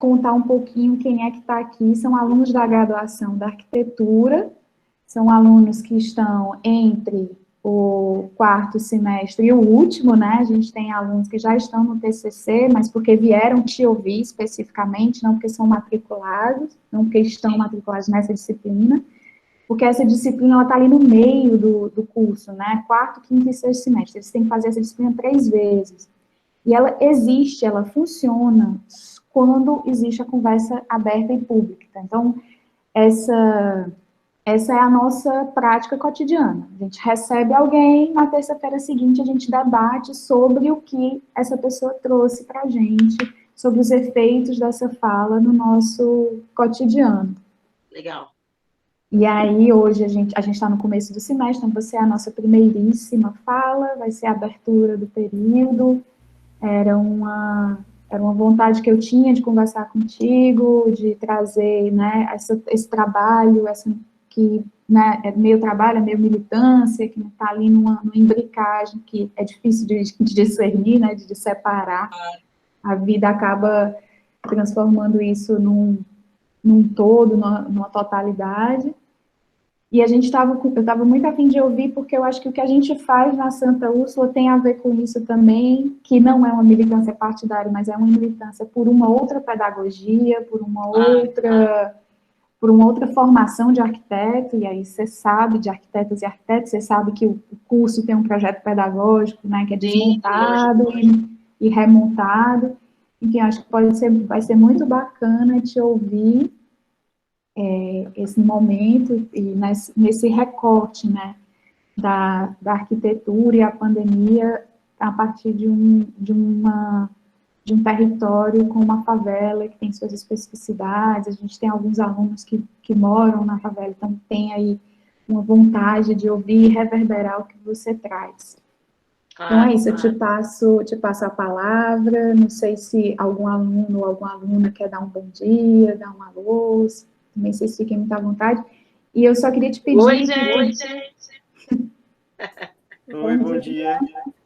contar um pouquinho quem é que está aqui. São alunos da graduação da arquitetura, são alunos que estão entre o 4º semestre e o último, né? A gente tem alunos que já estão no TCC, mas porque vieram te ouvir especificamente, não porque são matriculados, não porque estão matriculados nessa disciplina, porque essa disciplina está ali no meio do curso, né? 4º, 5º e 6º semestre. Eles têm que fazer essa disciplina 3 vezes. E ela existe, ela funciona quando existe a conversa aberta e pública. Então, essa é a nossa prática cotidiana. A gente recebe alguém, na terça-feira seguinte a gente debate sobre o que essa pessoa trouxe para a gente, sobre os efeitos dessa fala no nosso cotidiano. Legal. E aí, hoje, a gente está no começo do semestre, então você é a nossa primeiríssima fala, vai ser a abertura do período. Era uma vontade que eu tinha de conversar contigo, de trazer, né, esse trabalho, que, né, é meio trabalho, é meio militância, que está ali numa imbricagem que é difícil de discernir, né, de separar. A vida acaba transformando isso num todo, numa totalidade. E eu estava muito a fim de ouvir, porque eu acho que o que a gente faz na Santa Úrsula tem a ver com isso também, que não é uma militância partidária, mas é uma militância por uma outra pedagogia, por uma outra formação de arquiteto, e aí você sabe de arquitetas e arquitetos, você sabe que o curso tem um projeto pedagógico, né, que é desmontado e remontado. Enfim, acho que vai ser muito bacana te ouvir esse momento e nesse recorte, né, da arquitetura e a pandemia a partir de um território com uma favela que tem suas especificidades. A gente tem alguns alunos que moram na favela, então tem aí uma vontade de ouvir e reverberar o que você traz. Então é isso, eu te passo a palavra, não sei se algum aluno ou alguma aluna quer dar um bom dia, dar um alô, também vocês fiquem muito à vontade. E eu só queria te pedir... Oi, gente! Oi, bom dia!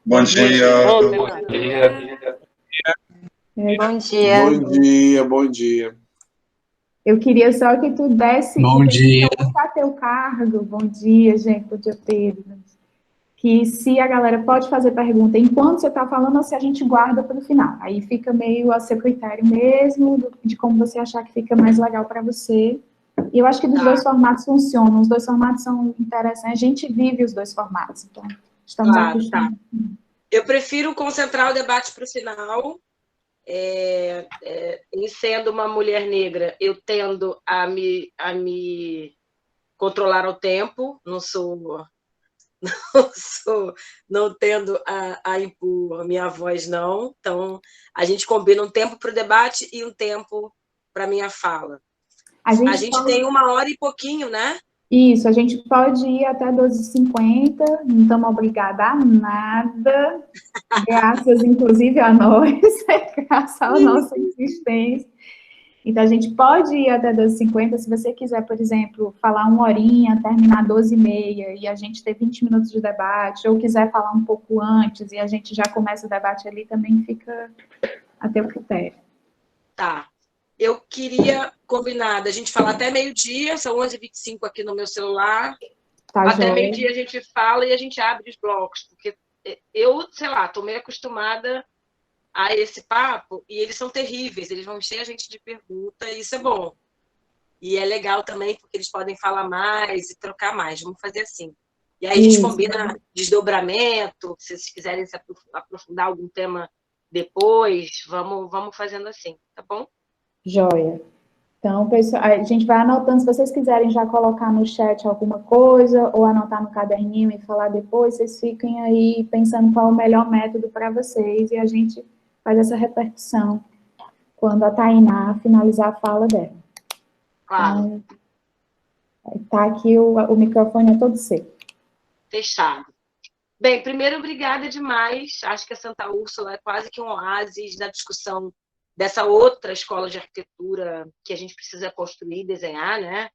Bom dia! Bom dia! Bom dia! Bom dia, bom dia! Eu queria só que tu desse... Bom dia! Colocar teu cargo. Bom dia, gente, bom dia, Pedro. Que se a galera pode fazer pergunta enquanto você está falando ou se a gente guarda para o final. Aí fica meio a seu critério mesmo, de como você achar que fica mais legal para você. E eu acho que dos dois formatos funcionam, os dois formatos são interessantes, a gente vive os dois formatos, então estamos acostumados. Eu prefiro concentrar o debate para o final, e sendo uma mulher negra, eu tendo a me controlar o tempo, não tendo a impor a minha voz, não. Então, a gente combina um tempo para o debate e um tempo para a minha fala. A gente tem 1 hora e pouquinho, né? Isso, a gente pode ir até 12h50, não estamos obrigadas a nada, graças, inclusive, a nós, graças à nossa insistência. Então, a gente pode ir até 12h50, se você quiser, por exemplo, falar 1 horinha, terminar 12h30, e a gente ter 20 minutos de debate, ou quiser falar um pouco antes, e a gente já começa o debate ali, também fica a teu critério. Tá. Eu queria combinar da gente falar até meio-dia, são 11h25 aqui no meu celular. Tá, até meio-dia a gente fala e a gente abre os blocos, porque eu, sei lá, estou meio acostumada a esse papo, e eles são terríveis, eles vão encher a gente de perguntas, e isso é bom. E é legal também, porque eles podem falar mais e trocar mais, vamos fazer assim. E aí a gente combina desdobramento, se vocês quiserem se aprofundar algum tema depois, vamos fazendo assim, tá bom? Joia. Então, pessoal, a gente vai anotando, se vocês quiserem já colocar no chat alguma coisa, ou anotar no caderninho e falar depois, vocês fiquem aí pensando qual é o melhor método para vocês, e a gente faz essa repercussão quando a Tainá finalizar a fala dela. Claro. Então, tá aqui, o microfone é todo seu. Fechado. Bem, primeiro, obrigada demais. Acho que a Santa Úrsula é quase que um oásis na discussão dessa outra escola de arquitetura que a gente precisa construir e desenhar, né?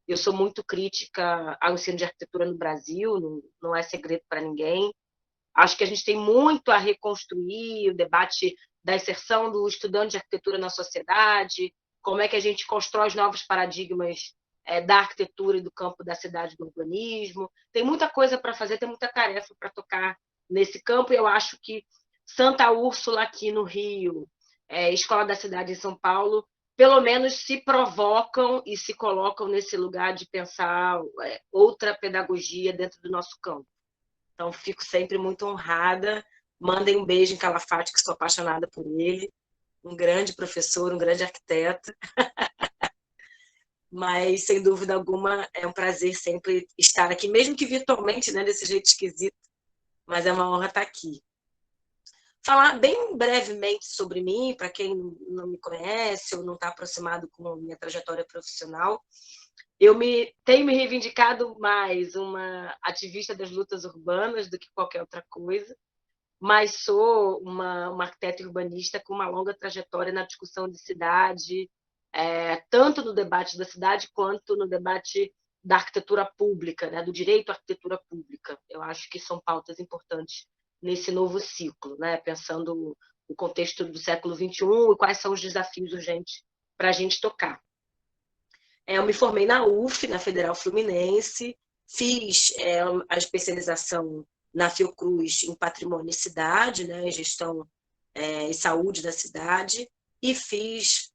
Eu sou muito crítica ao ensino de arquitetura no Brasil, não é segredo para ninguém. Acho que a gente tem muito a reconstruir o debate da inserção do estudante de arquitetura na sociedade, como é que a gente constrói os novos paradigmas da arquitetura e do campo da cidade do urbanismo. Tem muita coisa para fazer, tem muita tarefa para tocar nesse campo, e eu acho que Santa Úrsula aqui no Rio, Escola da Cidade em São Paulo, pelo menos se provocam e se colocam nesse lugar de pensar outra pedagogia dentro do nosso campo. Então, fico sempre muito honrada. Mandem um beijo em Calafate, que sou apaixonada por ele. Um grande professor, um grande arquiteto. Mas, sem dúvida alguma, é um prazer sempre estar aqui, mesmo que virtualmente, né, desse jeito esquisito. Mas é uma honra estar aqui. Falar bem brevemente sobre mim, para quem não me conhece ou não está aproximado com a minha trajetória profissional. Eu tenho me reivindicado mais uma ativista das lutas urbanas do que qualquer outra coisa, mas sou uma arquiteta urbanista com uma longa trajetória na discussão de cidade, tanto no debate da cidade quanto no debate da arquitetura pública, né, do direito à arquitetura pública. Eu acho que são pautas importantes nesse novo ciclo, né, pensando o contexto do século XXI e quais são os desafios urgentes para a gente tocar. Eu me formei na UF, na Federal Fluminense, fiz a especialização na Fiocruz em Patrimônio e Cidade, né, em Gestão e Saúde da Cidade, e fiz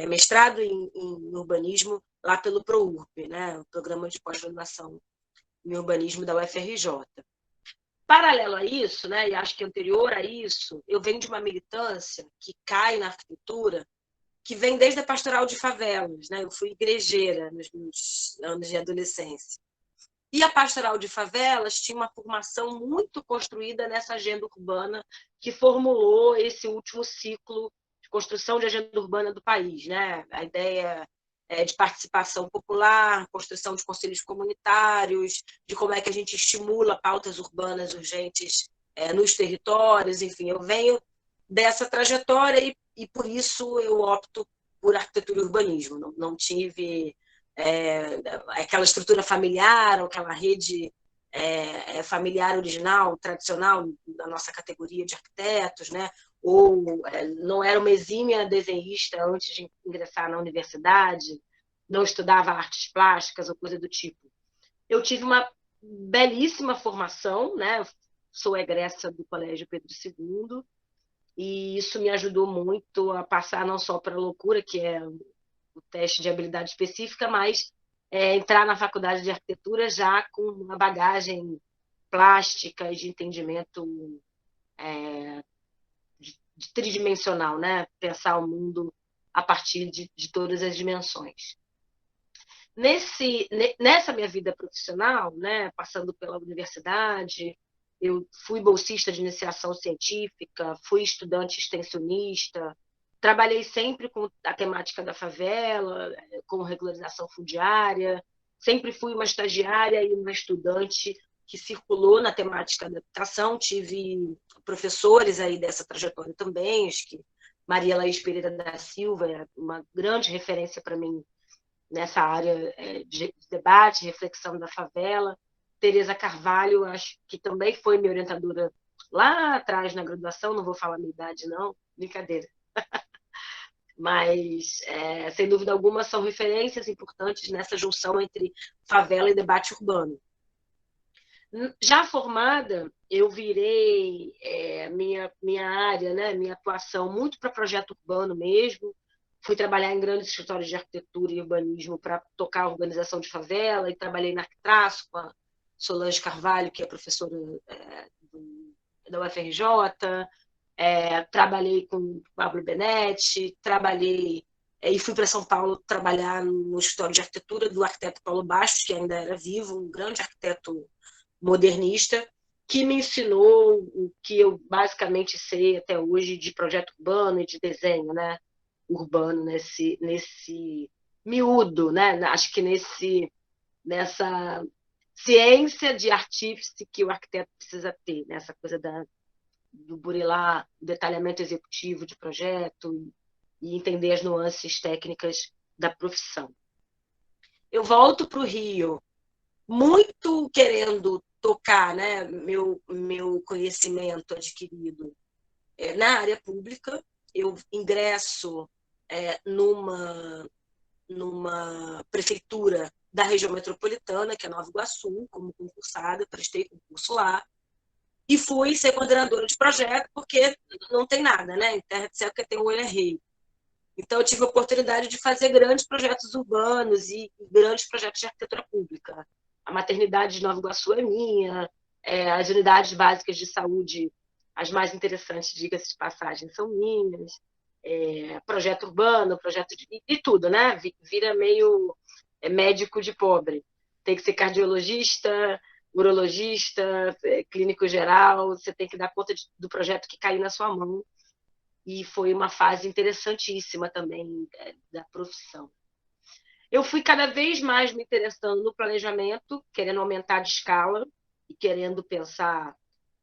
mestrado em Urbanismo lá pelo ProUrb, né, o Programa de Pós-Graduação em Urbanismo da UFRJ. Paralelo a isso, né, e acho que anterior a isso, eu venho de uma militância que cai na arquitetura, que vem desde a pastoral de favelas, né? Eu fui igrejeira nos meus anos de adolescência. E a pastoral de favelas tinha uma formação muito construída nessa agenda urbana que formulou esse último ciclo de construção de agenda urbana do país, né? A ideia de participação popular, construção de conselhos comunitários, de como é que a gente estimula pautas urbanas urgentes nos territórios, enfim, eu venho dessa trajetória e por isso eu opto por arquitetura e urbanismo. Não tive aquela estrutura familiar, ou aquela rede familiar original, tradicional, da nossa categoria de arquitetos, né? Ou não era uma exímia desenhista antes de ingressar na universidade, não estudava artes plásticas ou coisa do tipo. Eu tive uma belíssima formação, né? Sou egressa do Colégio Pedro II, e isso me ajudou muito a passar não só para a loucura, que é o teste de habilidade específica, mas entrar na faculdade de arquitetura já com uma bagagem plástica e de entendimento de tridimensional, né? Pensar o mundo a partir de todas as dimensões. Nessa minha vida profissional, né, passando pela universidade, eu fui bolsista de iniciação científica, fui estudante extensionista, trabalhei sempre com a temática da favela, com regularização fundiária, sempre fui uma estagiária e uma estudante que circulou na temática da habitação, tive professores aí dessa trajetória também, acho que Maria Laís Pereira da Silva é uma grande referência para mim nessa área de debate, reflexão da favela. Tereza Carvalho, acho que também foi minha orientadora lá atrás na graduação, não vou falar a minha idade não, brincadeira. Mas, sem dúvida alguma, são referências importantes nessa junção entre favela e debate urbano. Já formada, eu virei minha área, né, minha atuação muito para projeto urbano mesmo. Fui trabalhar em grandes escritórios de arquitetura e urbanismo para tocar a urbanização de favela, e trabalhei na Arquitraço com a Solange Carvalho, que é professora da UFRJ, trabalhei com o Pablo Benetti, trabalhei e fui para São Paulo trabalhar no escritório de arquitetura do arquiteto Paulo Bastos, que ainda era vivo, um grande arquiteto modernista, que me ensinou o que eu basicamente sei até hoje de projeto urbano e de desenho, né, urbano nesse miúdo, né? Acho que nessa ciência de artífice que o arquiteto precisa ter, nessa coisa do burilar, do detalhamento executivo de projeto e entender as nuances técnicas da profissão. Eu volto para o Rio muito querendo tocar, né, meu conhecimento adquirido na área pública. Eu ingresso numa prefeitura da região metropolitana, que é Nova Iguaçu, como concursada, prestei concurso lá, e fui ser coordenadora de projeto, porque não tem nada, né? Em terra de céu que tem o olho é rei. Então, eu tive a oportunidade de fazer grandes projetos urbanos e grandes projetos de arquitetura pública. A maternidade de Nova Iguaçu é minha, as unidades básicas de saúde, as mais interessantes, diga-se de passagem, são minhas. Projeto urbano, projeto de tudo, né? Vira meio médico de pobre. Tem que ser cardiologista, urologista, clínico geral, você tem que dar conta do projeto que cair na sua mão. E foi uma fase interessantíssima também da profissão. Eu fui cada vez mais me interessando no planejamento, querendo aumentar de escala e querendo pensar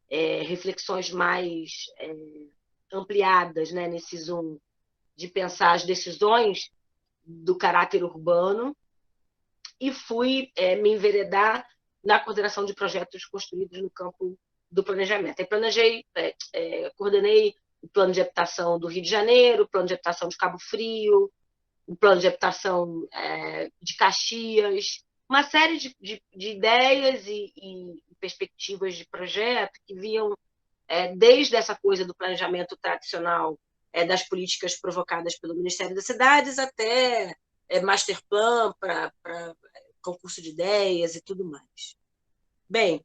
reflexões mais ampliadas, né, nesse zoom, de pensar as decisões do caráter urbano, e fui me enveredar na coordenação de projetos construídos no campo do planejamento. Eu coordenei o plano de habitação do Rio de Janeiro, o plano de habitação de Cabo Frio, o plano de habitação de Caxias, uma série de ideias e perspectivas de projeto que viam desde essa coisa do planejamento tradicional das políticas provocadas pelo Ministério das Cidades até master plan para concurso de ideias e tudo mais. Bem,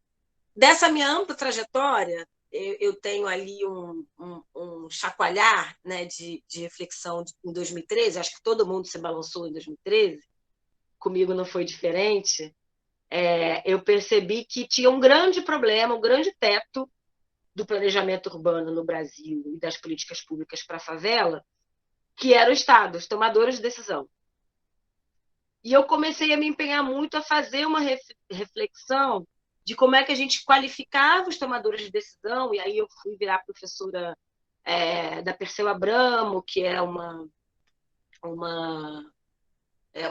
dessa minha ampla trajetória, eu tenho ali um chacoalhar, né, de reflexão em 2013, acho que todo mundo se balançou em 2013, comigo não foi diferente. Eu percebi que tinha um grande problema, um grande teto do planejamento urbano no Brasil e das políticas públicas para a favela, que era o Estado, os tomadores de decisão. E eu comecei a me empenhar muito a fazer uma reflexão de como é que a gente qualificava os tomadores de decisão, e aí eu fui virar professora da Perseu Abramo, que é uma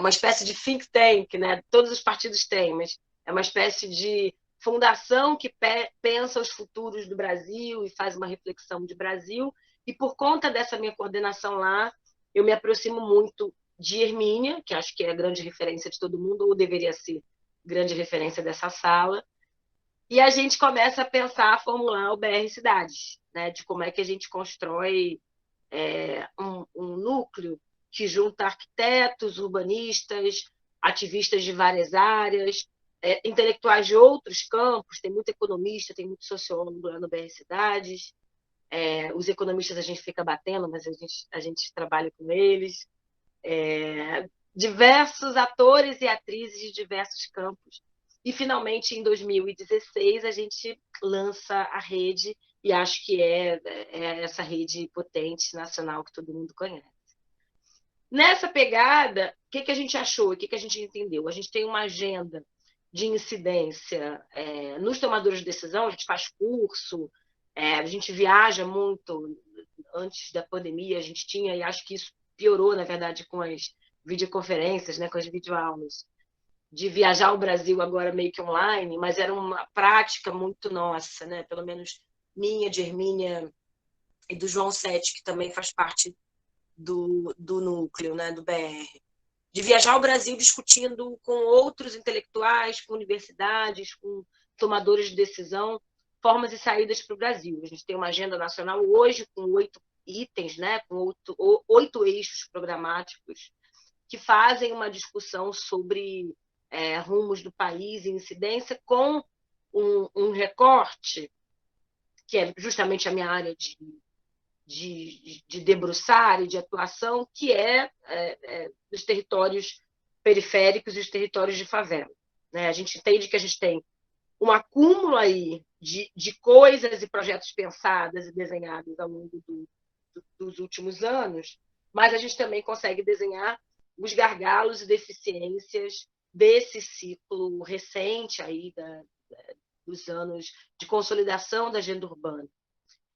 espécie de think tank, né? Todos os partidos têm, mas é uma espécie de fundação que pensa os futuros do Brasil e faz uma reflexão de Brasil, e por conta dessa minha coordenação lá, eu me aproximo muito de Hermínia, que acho que é a grande referência de todo mundo, ou deveria ser grande referência dessa sala, e a gente começa a pensar, a formular o BR Cidades, né? De como é que a gente constrói um núcleo que junta arquitetos, urbanistas, ativistas de várias áreas, intelectuais de outros campos, tem muito economista, tem muito sociólogo lá no BR Cidades. Os economistas a gente fica batendo, mas a gente trabalha com eles. Diversos atores e atrizes de diversos campos. E, finalmente, em 2016, a gente lança a rede, e acho que é essa rede potente nacional que todo mundo conhece. Nessa pegada, o que a gente achou? O que a gente entendeu? A gente tem uma agenda de incidência nos tomadores de decisão, a gente faz curso, a gente viaja muito. Antes da pandemia, a gente tinha, e acho que isso piorou, na verdade, com as videoconferências, né, com as videoaulas, de viajar ao Brasil agora meio que online, mas era uma prática muito nossa, né? Pelo menos minha, de Hermínia e do João Sete, que também faz parte do núcleo, né, do BR. De viajar ao Brasil discutindo com outros intelectuais, com universidades, com tomadores de decisão, formas e saídas para o Brasil. A gente tem uma agenda nacional hoje com 8 itens, né, com 8 eixos programáticos que fazem uma discussão sobre rumos do país e incidência, com um recorte, que é justamente a minha área de debruçar e de atuação, que dos territórios periféricos e os territórios de favela. A gente entende que a gente tem um acúmulo aí de coisas e projetos pensados e desenhados ao longo dos últimos anos, mas a gente também consegue desenhar os gargalos e deficiências desse ciclo recente aí dos anos de consolidação da agenda urbana.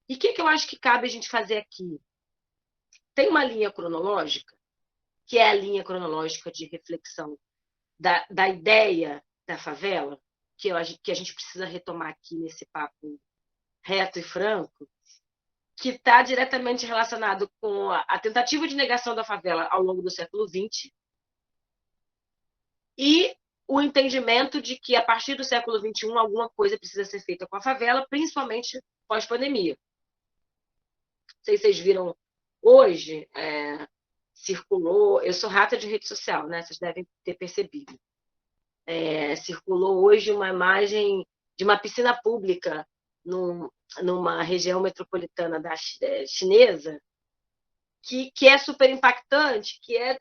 E o que eu acho que cabe a gente fazer aqui? Tem uma linha cronológica, que é a linha cronológica de reflexão da ideia da favela, que a gente precisa retomar aqui nesse papo reto e franco, que está diretamente relacionado com a tentativa de negação da favela ao longo do século XX e o entendimento de que, a partir do século XXI, alguma coisa precisa ser feita com a favela, principalmente pós-pandemia. Não sei se vocês viram hoje, circulou... Eu sou rata de rede social, né? Vocês devem ter percebido. Circulou hoje uma imagem de uma piscina pública numa região metropolitana chinesa, que é super impactante, que é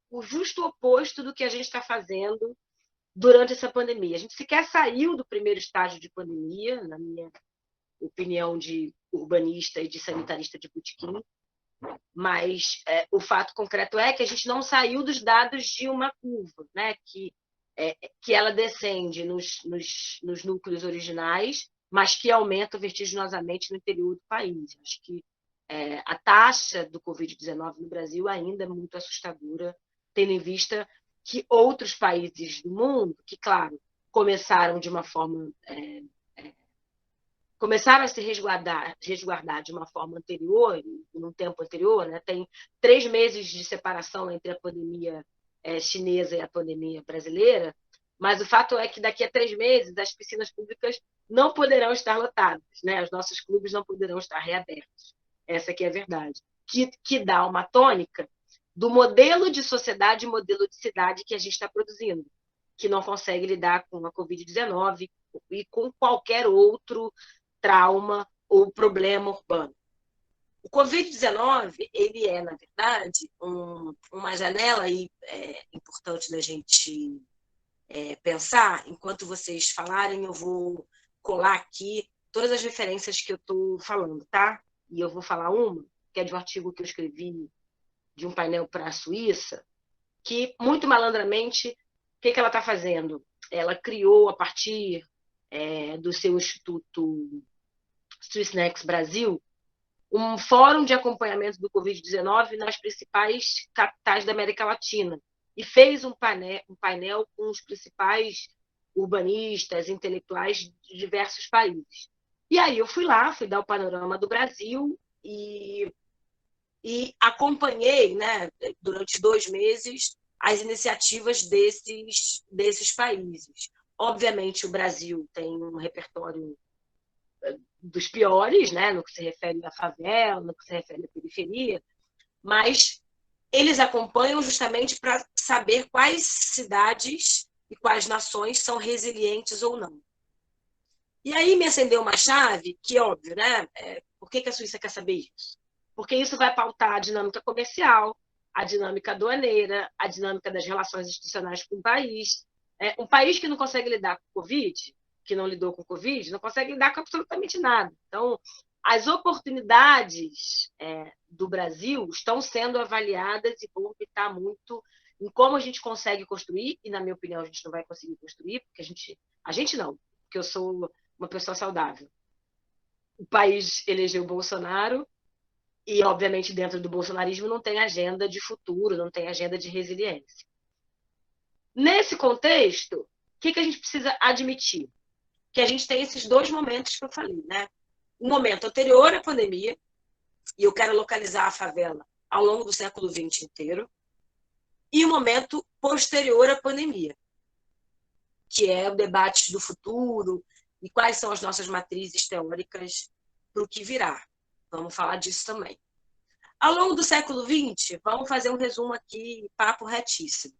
o justo oposto do que a gente está fazendo durante essa pandemia. A gente sequer saiu do primeiro estágio de pandemia, na minha opinião de urbanista e de sanitarista de botequim, mas o fato concreto é que a gente não saiu dos dados de uma curva, né? Que ela descende nos núcleos originais, mas que aumenta vertiginosamente no interior do país. Acho que a taxa do Covid-19 no Brasil ainda é muito assustadora, tendo em vista que outros países do mundo, que, claro, começaram de uma forma... começaram a se resguardar de uma forma anterior, num tempo anterior, né? Tem 3 meses de separação entre a pandemia chinesa e a pandemia brasileira, mas o fato é que daqui a 3 meses as piscinas públicas não poderão estar lotadas, né? Os nossos clubes não poderão estar reabertos. Essa aqui é a verdade. Que dá uma tônica do modelo de sociedade e modelo de cidade que a gente está produzindo, que não consegue lidar com a Covid-19 e com qualquer outro trauma ou problema urbano. O Covid-19, ele é, na verdade, uma janela, e é importante da gente pensar. Enquanto vocês falarem, eu vou colar aqui todas as referências que eu estou falando, tá? E eu vou falar uma, que é de um artigo que eu escrevi de um painel para a Suíça, que, muito malandramente, o que ela está fazendo? Ela criou, a partir do seu Instituto Swissnex Brasil, um fórum de acompanhamento do Covid-19 nas principais capitais da América Latina, e fez um painel com os principais urbanistas, intelectuais de diversos países. E aí eu fui lá, fui dar o panorama do Brasil e acompanhei, né, durante 2 meses, as iniciativas desses países. Obviamente, o Brasil tem um repertório dos piores, né, no que se refere à favela, no que se refere à periferia, mas eles acompanham justamente para saber quais cidades e quais nações são resilientes ou não. E aí me acendeu uma chave que, óbvio, né? Por que a Suíça quer saber isso? Porque isso vai pautar a dinâmica comercial, a dinâmica aduaneira, a dinâmica das relações institucionais com o país. Um país que não consegue lidar com o Covid, que não lidou com o Covid, não consegue lidar com absolutamente nada. Então, as oportunidades do Brasil estão sendo avaliadas e vão optar muito em como a gente consegue construir, e, na minha opinião, a gente não vai conseguir construir, porque a gente não, porque eu sou uma pessoa saudável. O país elegeu o Bolsonaro e, obviamente, dentro do bolsonarismo não tem agenda de futuro, não tem agenda de resiliência. Nesse contexto, o que a gente precisa admitir? Que a gente tem esses 2 momentos que eu falei, né? O momento anterior à pandemia, e eu quero localizar a favela ao longo do século XX inteiro, e o momento posterior à pandemia, que é o debate do futuro e quais são as nossas matrizes teóricas para o que virá. Vamos falar disso também. Ao longo do século XX, vamos fazer um resumo aqui, papo retíssimo.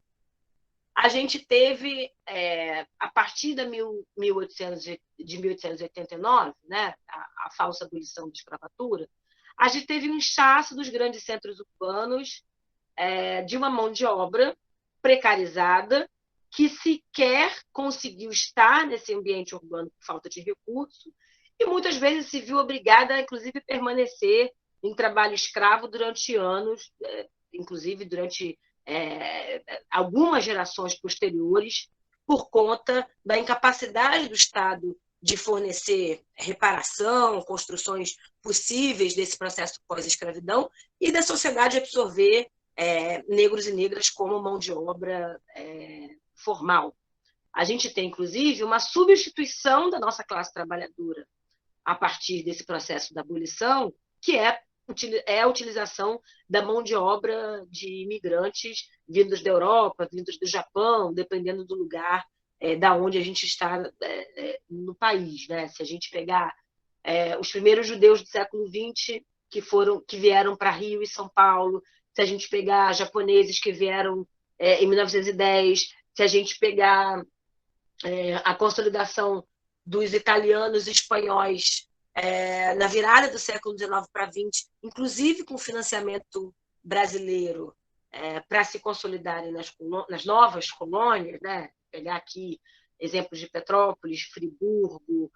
A gente teve, a partir de 1889, né, a falsa abolição da escravatura, a gente teve um inchaço dos grandes centros urbanos, de uma mão de obra precarizada, que sequer conseguiu estar nesse ambiente urbano por falta de recurso, e muitas vezes se viu obrigada a, inclusive, permanecer em trabalho escravo durante anos, inclusive durante algumas gerações posteriores, por conta da incapacidade do Estado de fornecer reparação, construções possíveis desse processo pós-escravidão, e da sociedade absorver negros e negras como mão de obra formal. A gente tem, inclusive, uma substituição da nossa classe trabalhadora a partir desse processo da abolição, que é a utilização da mão de obra de imigrantes vindos da Europa, vindos do Japão, dependendo do lugar da onde a gente está no país, né? Se a gente pegar os primeiros judeus do século XX que vieram para Rio e São Paulo, se a gente pegar japoneses que vieram em 1910, se a gente pegar a consolidação dos italianos e espanhóis na virada do século XIX para XX, inclusive com financiamento brasileiro para se consolidarem nas novas colônias, né? Pegar aqui exemplos de Petrópolis, Friburgo,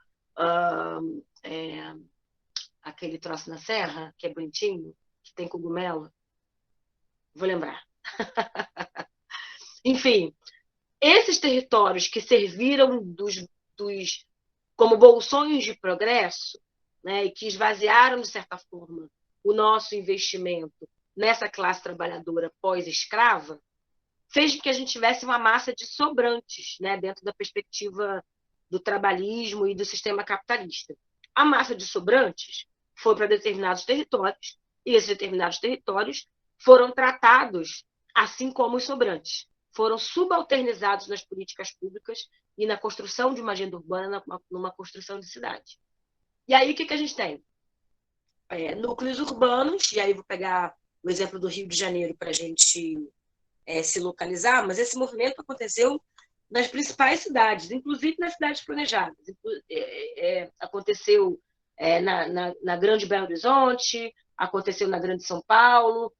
aquele troço na Serra, que é bonitinho, que tem cogumelo. Vou lembrar. Enfim, esses territórios que serviram como bolsões de progresso, né, e que esvaziaram, de certa forma, o nosso investimento nessa classe trabalhadora pós-escrava, fez com que a gente tivesse uma massa de sobrantes, né, dentro da perspectiva do trabalhismo e do sistema capitalista. A massa de sobrantes foi para determinados territórios, e esses determinados territórios foram tratados assim como os sobrantes. Foram subalternizados nas políticas públicas e na construção de uma agenda urbana, numa construção de cidade. E aí, o que a gente tem? Núcleos urbanos, e aí vou pegar o exemplo do Rio de Janeiro para a gente se localizar, mas esse movimento aconteceu nas principais cidades, inclusive nas cidades planejadas. Aconteceu na Grande Belo Horizonte, aconteceu na Grande São Paulo.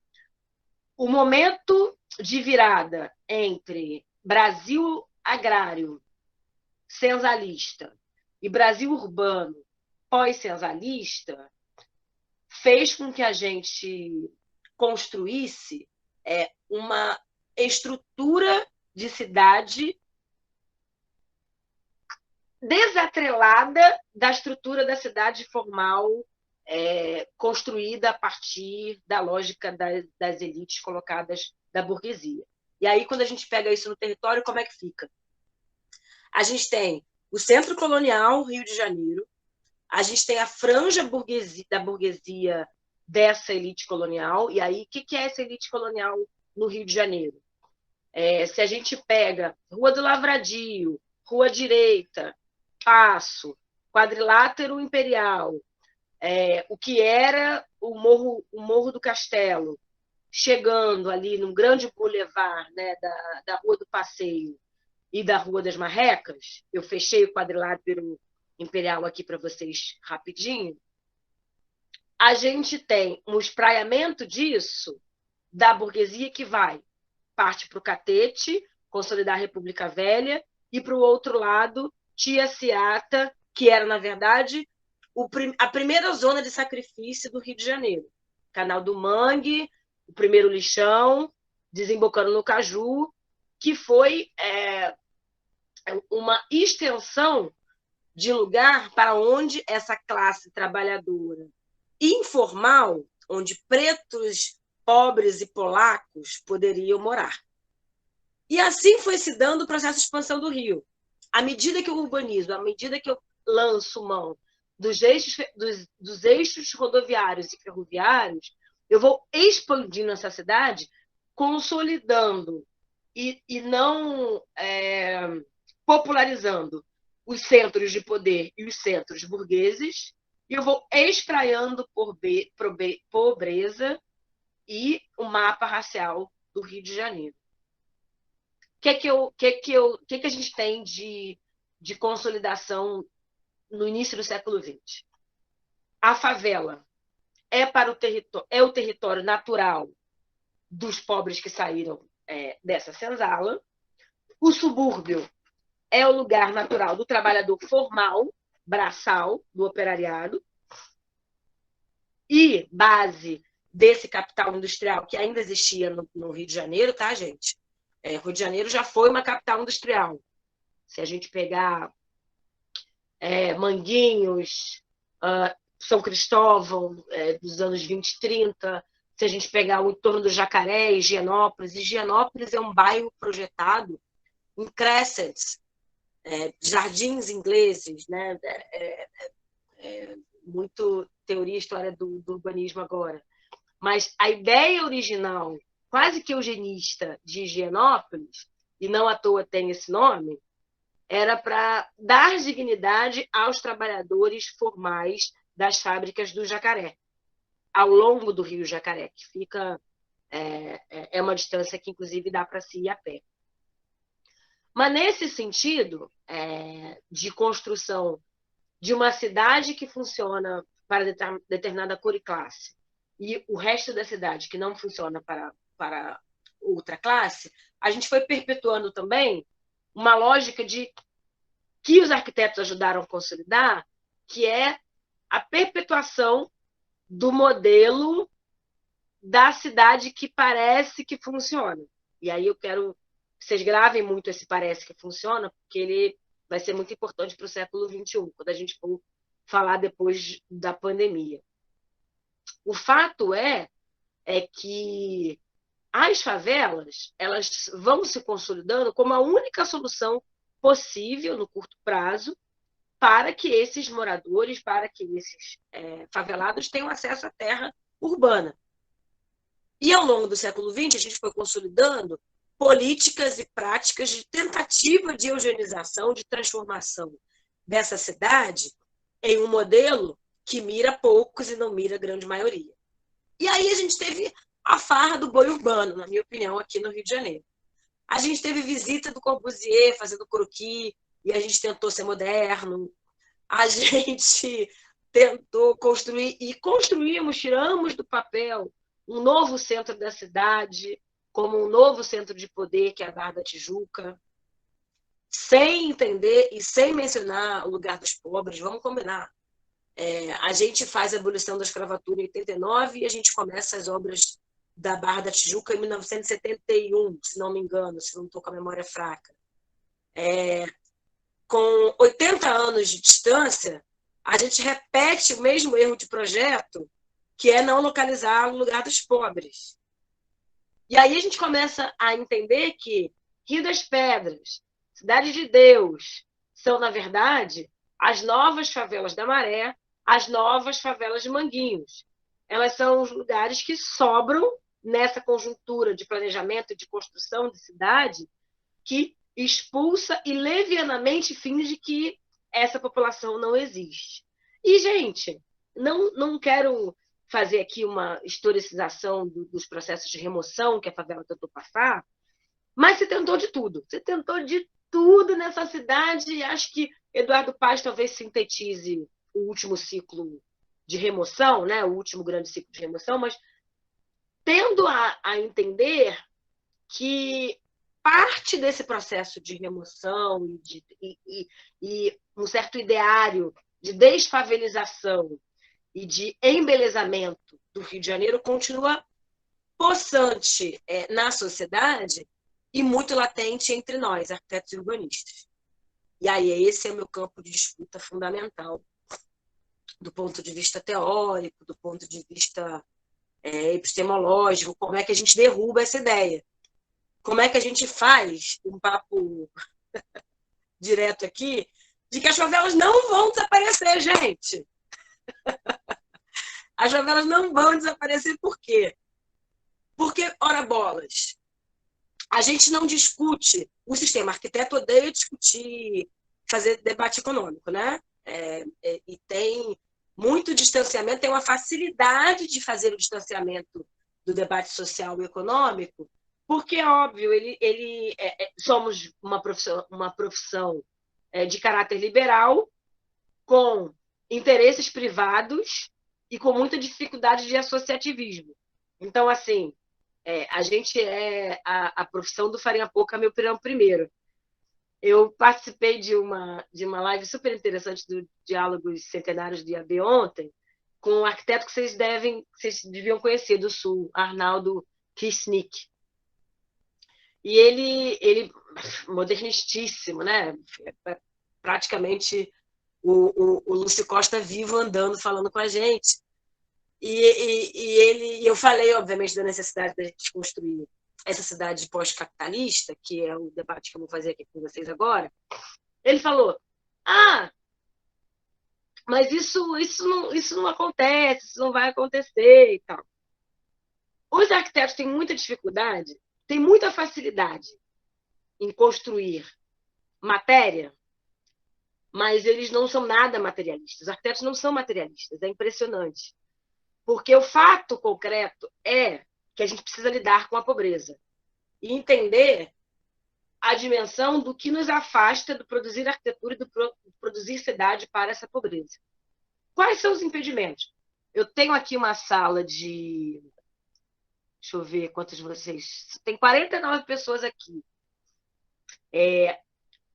O momento de virada entre Brasil agrário, senzalista, e Brasil urbano, pós-senzalista, fez com que a gente construísse uma estrutura de cidade desatrelada da estrutura da cidade formal construída a partir da lógica das elites colocadas da burguesia. E aí, quando a gente pega isso no território, como é que fica? A gente tem o centro colonial, Rio de Janeiro, a gente tem a franja da burguesia dessa elite colonial, e aí, o que é essa elite colonial no Rio de Janeiro? Se a gente pega Rua do Lavradio, Rua Direita, Paço, Quadrilátero Imperial, o que era o Morro do Castelo, chegando ali num grande boulevard, né, da Rua do Passeio e da Rua das Marrecas, eu fechei o Quadrilátero Imperial aqui para vocês rapidinho, a gente tem um espraiamento disso da burguesia que parte para o Catete, consolidar a República Velha, e para o outro lado, Tia Ciata, que era, na verdade, a primeira zona de sacrifício do Rio de Janeiro. Canal do Mangue, o primeiro lixão, desembocando no Caju, que foi uma extensão de lugar para onde essa classe trabalhadora informal, onde pretos, pobres e polacos poderiam morar. E assim foi se dando o processo de expansão do Rio. À medida que eu urbanizo, à medida que eu lanço mão dos eixos rodoviários e ferroviários, eu vou expandindo essa cidade, consolidando e não popularizando os centros de poder e os centros burgueses, e eu vou espraiando pobreza e o mapa racial do Rio de Janeiro. O que a gente tem de consolidação no início do século XX? A favela é o território natural dos pobres que saíram dessa senzala. O subúrbio é o lugar natural do trabalhador formal, braçal, do operariado, e base desse capital industrial que ainda existia no Rio de Janeiro, tá, gente? Rio de Janeiro já foi uma capital industrial. Se a gente pegar Manguinhos, São Cristóvão, dos anos 20 e 30, se a gente pegar o entorno do Jacaré, Higienópolis é um bairro projetado em crescents jardins ingleses, né? Muito teoria e história do urbanismo agora. Mas a ideia original, quase que eugenista, de Higienópolis, e não à toa tem esse nome, era para dar dignidade aos trabalhadores formais das fábricas do Jacaré, ao longo do Rio Jacaré, que fica uma distância que, inclusive, dá para se ir a pé. Mas, nesse sentido de construção de uma cidade que funciona para determinada cor e classe, e o resto da cidade que não funciona para outra classe, a gente foi perpetuando também uma lógica que os arquitetos ajudaram a consolidar, que é a perpetuação do modelo da cidade que parece que funciona. E aí eu quero que vocês gravem muito esse parece que funciona, porque ele vai ser muito importante para o século XXI, quando a gente for falar depois da pandemia. O fato é que as favelas elas vão se consolidando como a única solução possível no curto prazo para que esses moradores, para que esses favelados tenham acesso à terra urbana. E ao longo do século XX, a gente foi consolidando políticas e práticas de tentativa de eugenização, de transformação dessa cidade em um modelo que mira poucos e não mira a grande maioria. E aí a gente teve a farra do boi urbano, na minha opinião, aqui no Rio de Janeiro. A gente teve visita do Corbusier fazendo croquis, e a gente tentou ser moderno. A gente tentou construir, e construímos, tiramos do papel um novo centro da cidade, como um novo centro de poder, que é a Barra da Tijuca, sem entender e sem mencionar o lugar dos pobres. Vamos combinar. A gente faz a abolição da escravatura em 89 e a gente começa as obras da Barra da Tijuca em 1971, se não me engano, se não estou com a memória fraca. Com 80 anos de distância, a gente repete o mesmo erro de projeto, que é não localizar o lugar dos pobres. E aí a gente começa a entender que Rio das Pedras, Cidade de Deus, são, na verdade, as novas favelas da Maré, as novas favelas de Manguinhos. Elas são os lugares que sobram nessa conjuntura de planejamento e de construção de cidade que expulsa e levianamente finge que essa população não existe. E, gente, não quero fazer aqui uma historicização dos processos de remoção que a favela tentou passar, mas você tentou de tudo. Você tentou de tudo nessa cidade e acho que Eduardo Paz talvez sintetize o último ciclo de remoção, né? O último grande ciclo de remoção, mas tendo a entender que parte desse processo de remoção e um certo ideário de desfavelização e de embelezamento do Rio de Janeiro continua possante na sociedade e muito latente entre nós, arquitetos e urbanistas. E aí esse é o meu campo de disputa fundamental, do ponto de vista teórico, do ponto de vista epistemológico, como é que a gente derruba essa ideia. Como é que a gente faz um papo direto aqui de que as favelas não vão desaparecer, gente. As favelas não vão desaparecer por quê? Porque, ora bolas, a gente não discute, o sistema arquiteto odeia discutir, fazer debate econômico, né? E tem muito distanciamento, tem uma facilidade de fazer o distanciamento do debate social e econômico, porque, é óbvio, somos uma profissão de caráter liberal, com interesses privados e com muita dificuldade de associativismo. Então, assim, a gente é a profissão do farinha pouca, meu pirão primeiro. Eu participei de uma live super interessante do Diálogos Centenários de IAB ontem, com um arquiteto que vocês deviam conhecer do Sul, Arnaldo Kisnik. E ele modernistíssimo, né? Praticamente o Lúcio Costa vivo andando, falando com a gente. E eu falei, obviamente, da necessidade da gente construir essa cidade pós-capitalista, que é o debate que eu vou fazer aqui com vocês agora. Ele falou, mas isso não acontece, isso não vai acontecer e tal. Os arquitetos têm muita dificuldade, têm muita facilidade em construir matéria, mas eles não são nada materialistas. Os arquitetos não são materialistas, é impressionante. Porque o fato concreto é que a gente precisa lidar com a pobreza e entender a dimensão do que nos afasta do produzir arquitetura e do produzir cidade para essa pobreza. Quais são os impedimentos? Eu tenho aqui uma sala de... Deixa eu ver quantos de vocês... Tem 49 pessoas aqui.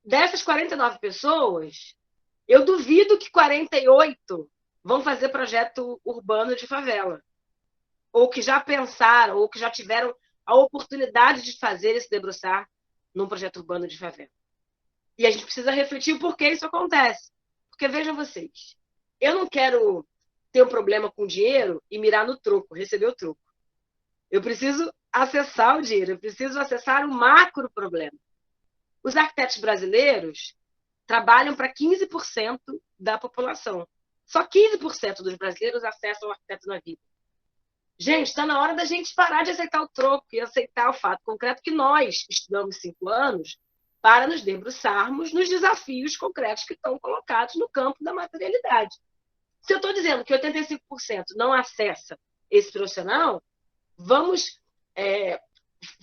Dessas 49 pessoas, eu duvido que 48 vão fazer projeto urbano de favela. Ou que já pensaram, ou que já tiveram a oportunidade de fazer esse debruçar num projeto urbano de favela. E a gente precisa refletir o porquê isso acontece. Porque, vejam vocês, eu não quero ter um problema com dinheiro e mirar no troco, receber o troco. Eu preciso acessar o dinheiro, eu preciso acessar o macro problema. Os arquitetos brasileiros trabalham para 15% da população. Só 15% dos brasileiros acessam o arquiteto na vida. Gente, está na hora da gente parar de aceitar o troco e aceitar o fato concreto que nós estudamos 5 anos para nos debruçarmos nos desafios concretos que estão colocados no campo da materialidade. Se eu estou dizendo que 85% não acessa esse profissional, vamos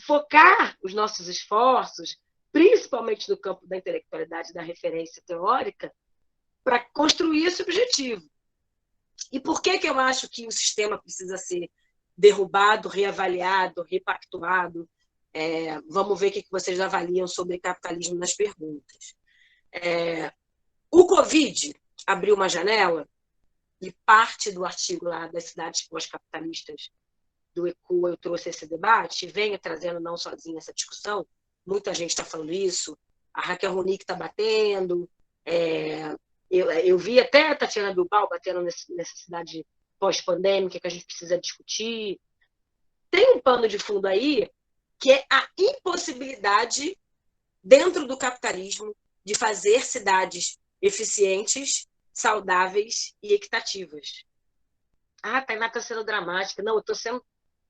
focar os nossos esforços, principalmente no campo da intelectualidade e da referência teórica, para construir esse objetivo. E por que eu acho que o sistema precisa ser derrubado, reavaliado, repactuado? Vamos ver o que vocês avaliam sobre capitalismo nas perguntas. O Covid abriu uma janela, e parte do artigo lá das cidades pós-capitalistas do ECU eu trouxe esse debate, e venho trazendo não sozinha essa discussão, muita gente está falando isso, a Raquel Ronick está batendo, eu vi até a Tatiana Bilbao batendo nessa cidade pós-pandêmica que a gente precisa discutir. Tem um pano de fundo aí que é a impossibilidade, dentro do capitalismo, de fazer cidades eficientes, saudáveis e equitativas. Tainá está sendo dramática. Não, eu estou sendo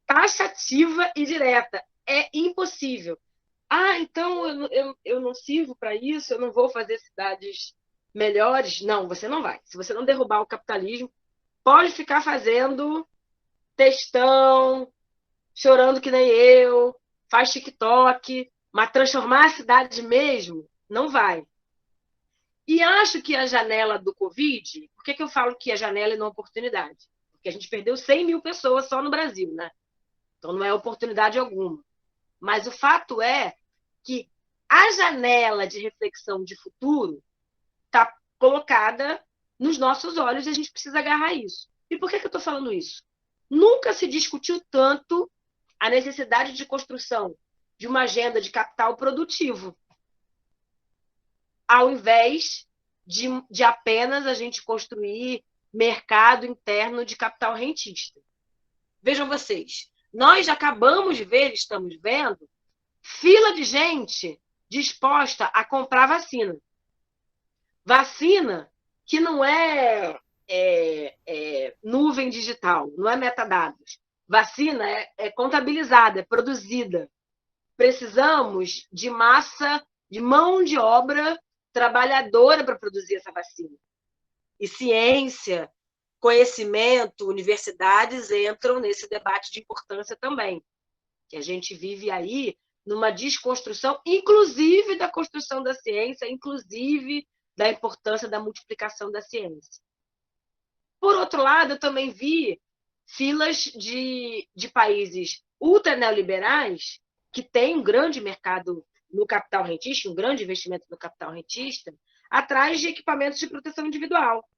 taxativa e direta. É impossível. Então eu não sirvo para isso, eu não vou fazer cidades melhores. Não, você não vai. Se você não derrubar o capitalismo, pode ficar fazendo textão, chorando que nem eu, faz TikTok, mas transformar a cidade mesmo, não vai. E acho que a janela do Covid, por que eu falo que a janela é uma oportunidade? Porque a gente perdeu 100 mil pessoas só no Brasil, né? Então não é oportunidade alguma. Mas o fato é que a janela de reflexão de futuro está colocada nos nossos olhos e a gente precisa agarrar isso. E por que eu estou falando isso? Nunca se discutiu tanto a necessidade de construção de uma agenda de capital produtivo, ao invés de apenas a gente construir mercado interno de capital rentista. Vejam vocês, nós acabamos de ver, estamos vendo, fila de gente disposta a comprar vacina. Vacina que não é nuvem digital, não é metadados. Vacina é contabilizada, é produzida. Precisamos de massa, de mão de obra trabalhadora para produzir essa vacina. E ciência, conhecimento, universidades entram nesse debate de importância também. Que a gente vive aí numa desconstrução, inclusive da construção da ciência, inclusive da importância da multiplicação da ciência. Por outro lado, eu também vi filas de países ultra neoliberais que têm um grande mercado no capital rentista, um grande investimento no capital rentista, atrás de equipamentos de proteção individual.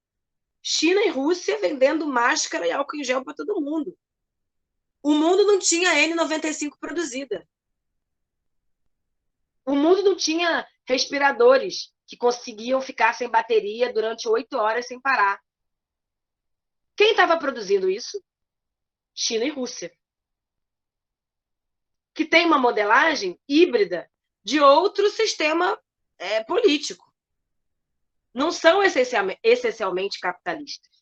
China e Rússia vendendo máscara e álcool em gel para todo mundo. O mundo não tinha N95 produzida. O mundo não tinha respiradores que conseguiam ficar sem bateria durante 8 horas sem parar. Quem estava produzindo isso? China e Rússia. Que tem uma modelagem híbrida de outro sistema político. não são essencialmente capitalistas.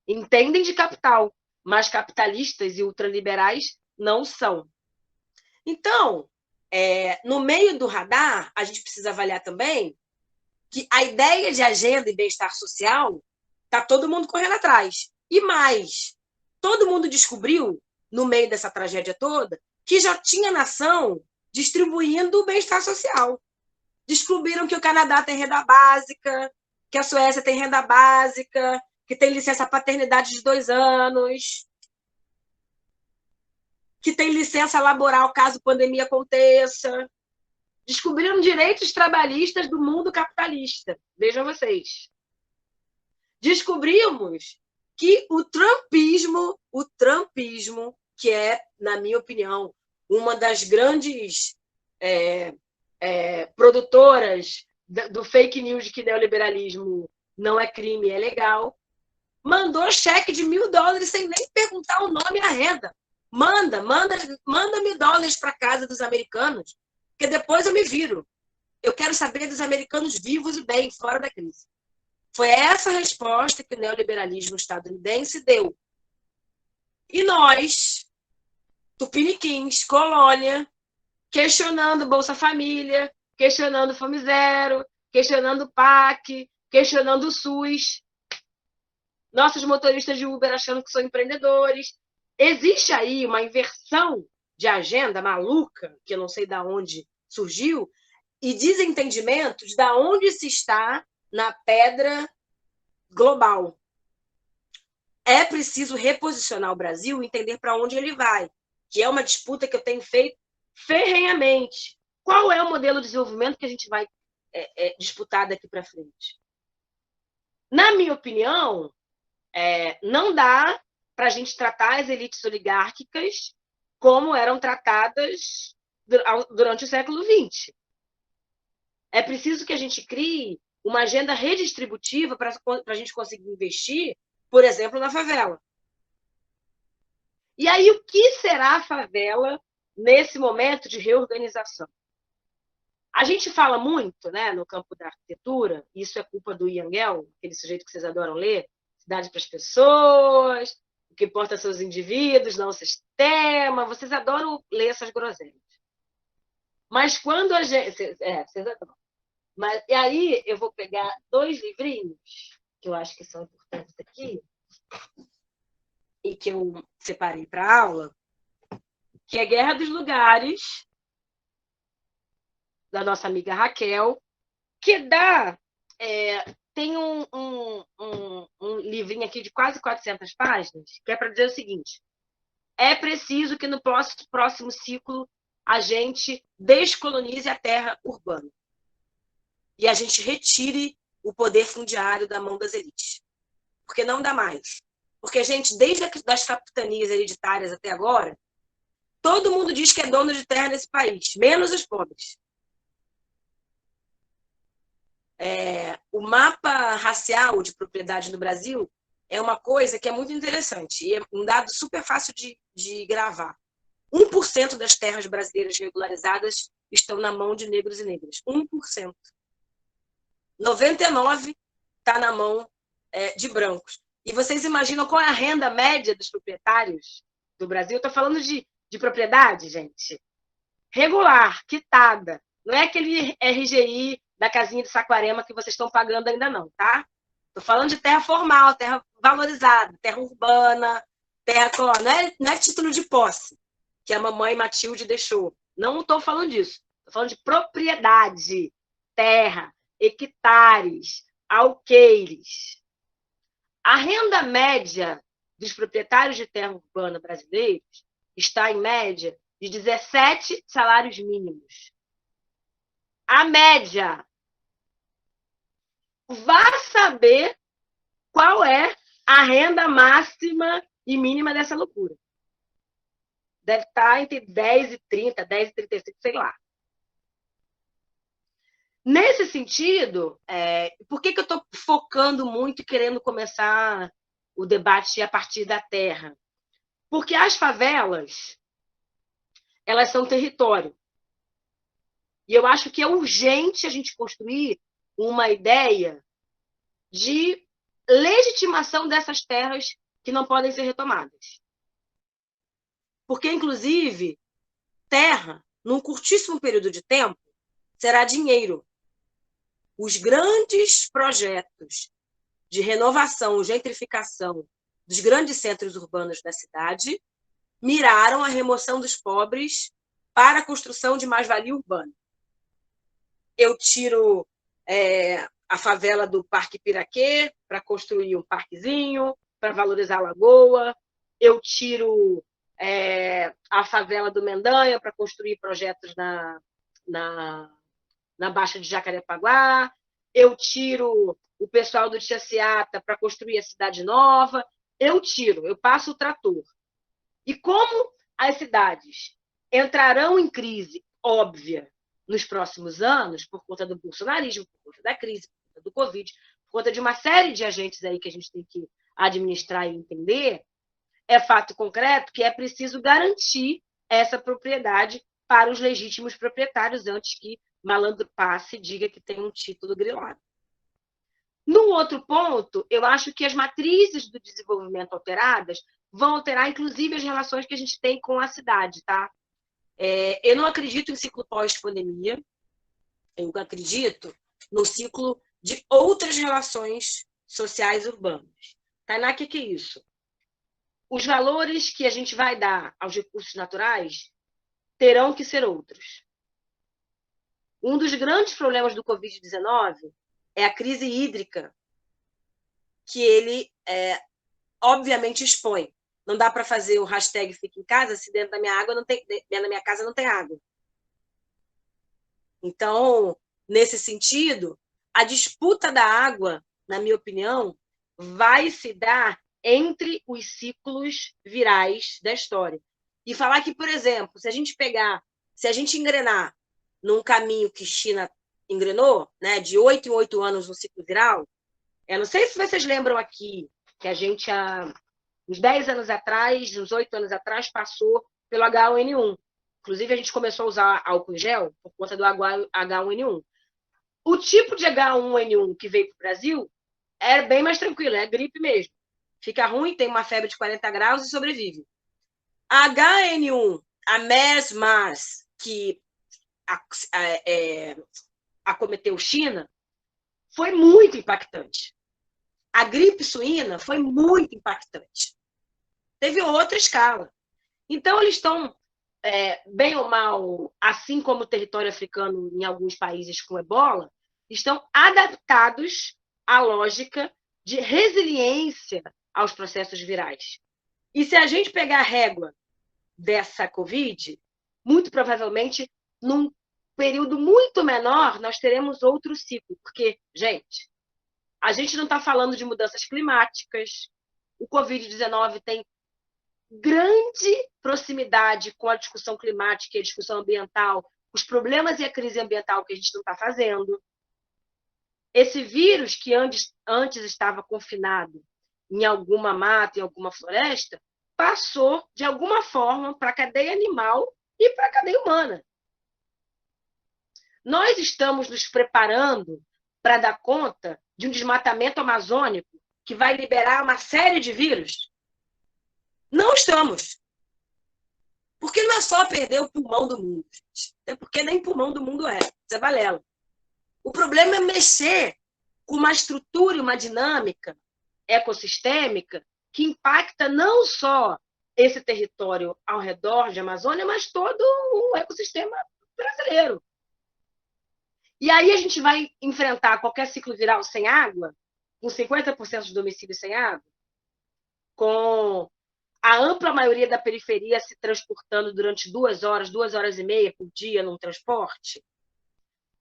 Entendem de capital, mas capitalistas e ultraliberais não são. Então, no meio do radar, a gente precisa avaliar também que a ideia de agenda e bem-estar social está todo mundo correndo atrás. E mais, todo mundo descobriu, no meio dessa tragédia toda, que já tinha nação distribuindo o bem-estar social. Descobriram que o Canadá tem renda básica, que a Suécia tem renda básica, que tem licença paternidade de 2 anos, que tem licença laboral caso pandemia aconteça. Descobriram direitos trabalhistas do mundo capitalista. Vejam vocês. Descobrimos que o trumpismo, que é, na minha opinião, uma das grandes produtoras do fake news de que neoliberalismo não é crime, é legal, mandou cheque de $1.000 sem nem perguntar o nome e a renda. Manda $1.000 para casa dos americanos, porque depois eu me viro. Eu quero saber dos americanos vivos e bem, fora da crise. Foi essa a resposta que o neoliberalismo estadunidense deu. E nós, tupiniquins, colônia, questionando Bolsa Família, questionando Fome Zero, questionando o PAC, questionando o SUS, nossos motoristas de Uber achando que são empreendedores. Existe aí uma inversão de agenda maluca, que eu não sei de onde surgiu, e desentendimentos de onde se está na pedra global. É preciso reposicionar o Brasil e entender para onde ele vai, que é uma disputa que eu tenho feito ferrenhamente. Qual é o modelo de desenvolvimento que a gente vai disputar daqui para frente? Na minha opinião, não dá para a gente tratar as elites oligárquicas como eram tratadas durante o século XX. É preciso que a gente crie uma agenda redistributiva para a gente conseguir investir, por exemplo, na favela. E aí, o que será a favela nesse momento de reorganização? A gente fala muito, né, no campo da arquitetura, isso é culpa do Ian Gell, aquele sujeito que vocês adoram ler, cidade para as pessoas, o que importa são os indivíduos, não o sistema, vocês adoram ler essas groselhas. Mas quando a gente... vocês adoram. E aí eu vou pegar 2 livrinhos, que eu acho que são importantes aqui, e que eu separei para a aula, que é Guerra dos Lugares, da nossa amiga Raquel, que tem um livrinho aqui de quase 400 páginas, que é para dizer o seguinte: é preciso que no próximo ciclo a gente descolonize a terra urbana e a gente retire o poder fundiário da mão das elites. Porque não dá mais. Porque, gente, desde as capitanias hereditárias até agora, todo mundo diz que é dono de terra nesse país, menos os pobres. O mapa racial de propriedade no Brasil é uma coisa que é muito interessante e é um dado super fácil de gravar. 1% das terras brasileiras regularizadas estão na mão de negros e negras. 1%. 99% está na mão de brancos. E vocês imaginam qual é a renda média dos proprietários do Brasil? Estou falando de propriedade, gente. Regular, quitada. Não é aquele RGI da casinha de Saquarema que vocês estão pagando ainda não, tá? Estou falando de terra formal, terra valorizada, terra urbana, terra... Não é título de posse que a mamãe Matilde deixou. Não estou falando disso. Estou falando de propriedade, terra, hectares, alqueires. A renda média dos proprietários de terra urbana brasileiros está, em média, de 17 salários mínimos. A média. Vá saber qual é a renda máxima e mínima dessa loucura. Deve estar entre 10 e 30, 10 e 35, sei lá. Nesse sentido, por que eu estou focando muito e querendo começar o debate a partir da terra? Porque as favelas, elas são território. E eu acho que é urgente a gente construir uma ideia de legitimação dessas terras que não podem ser retomadas. Porque, inclusive, terra, num curtíssimo período de tempo, será dinheiro. Os grandes projetos de renovação, gentrificação dos grandes centros urbanos da cidade miraram a remoção dos pobres para a construção de mais-valia urbana. Eu tiro a favela do Parque Piraquê para construir um parquezinho, para valorizar a lagoa. Eu tiro a favela do Mendanha para construir projetos na Baixa de Jacarepaguá. Eu tiro o pessoal do Tia Seata para construir a Cidade Nova. Eu passo o trator. E como as cidades entrarão em crise óbvia nos próximos anos, por conta do bolsonarismo, por conta da crise, por conta do Covid, por conta de uma série de agentes aí que a gente tem que administrar e entender, é fato concreto que é preciso garantir essa propriedade para os legítimos proprietários antes que malandro passe e diga que tem um título grilado. No outro ponto, eu acho que as matrizes do desenvolvimento alteradas vão alterar, inclusive, as relações que a gente tem com a cidade, tá? Eu não acredito em ciclo pós-pandemia, eu acredito no ciclo de outras relações sociais urbanas. Tainá, o que é isso? Os valores que a gente vai dar aos recursos naturais terão que ser outros. Um dos grandes problemas do Covid-19 é a crise hídrica, que ele, obviamente, expõe. Não dá para fazer o hashtag Fica em Casa se dentro da minha casa não tem água. Então, nesse sentido, a disputa da água, na minha opinião, vai se dar entre os ciclos virais da história. E falar que, por exemplo, se a gente engrenar num caminho que China engrenou, né, de 8 em 8 anos no ciclo viral, eu não sei se vocês lembram aqui que a gente, uns 10 anos atrás, uns 8 anos atrás, passou pelo H1N1. Inclusive, a gente começou a usar álcool em gel por conta do H1N1. O tipo de H1N1 que veio para o Brasil é bem mais tranquilo, é gripe mesmo. Fica ruim, tem uma febre de 40 graus e sobrevive. A H1N1, a MERS, que acometeu China, foi muito impactante. A gripe suína foi muito impactante. Teve outra escala. Então, eles estão, bem ou mal, assim como o território africano em alguns países com ebola, estão adaptados à lógica de resiliência aos processos virais. E se a gente pegar a régua dessa Covid, muito provavelmente, num período muito menor, nós teremos outro ciclo. Porque, gente, a gente não está falando de mudanças climáticas. O Covid-19 tem grande proximidade com a discussão climática e a discussão ambiental, os problemas e a crise ambiental que a gente não está fazendo. Esse vírus que antes estava confinado em alguma mata, em alguma floresta, passou, de alguma forma, para a cadeia animal e para a cadeia humana. Nós estamos nos preparando para dar conta de um desmatamento amazônico que vai liberar uma série de vírus? Não estamos. Porque não é só perder o pulmão do mundo, gente. É porque nem pulmão do mundo é. Isso é balela. O problema é mexer com uma estrutura e uma dinâmica ecossistêmica que impacta não só esse território ao redor de Amazônia, mas todo o ecossistema brasileiro. E aí a gente vai enfrentar qualquer ciclo viral sem água, com 50% de domicílios sem água, com a ampla maioria da periferia se transportando durante 2 horas e meia por dia num transporte,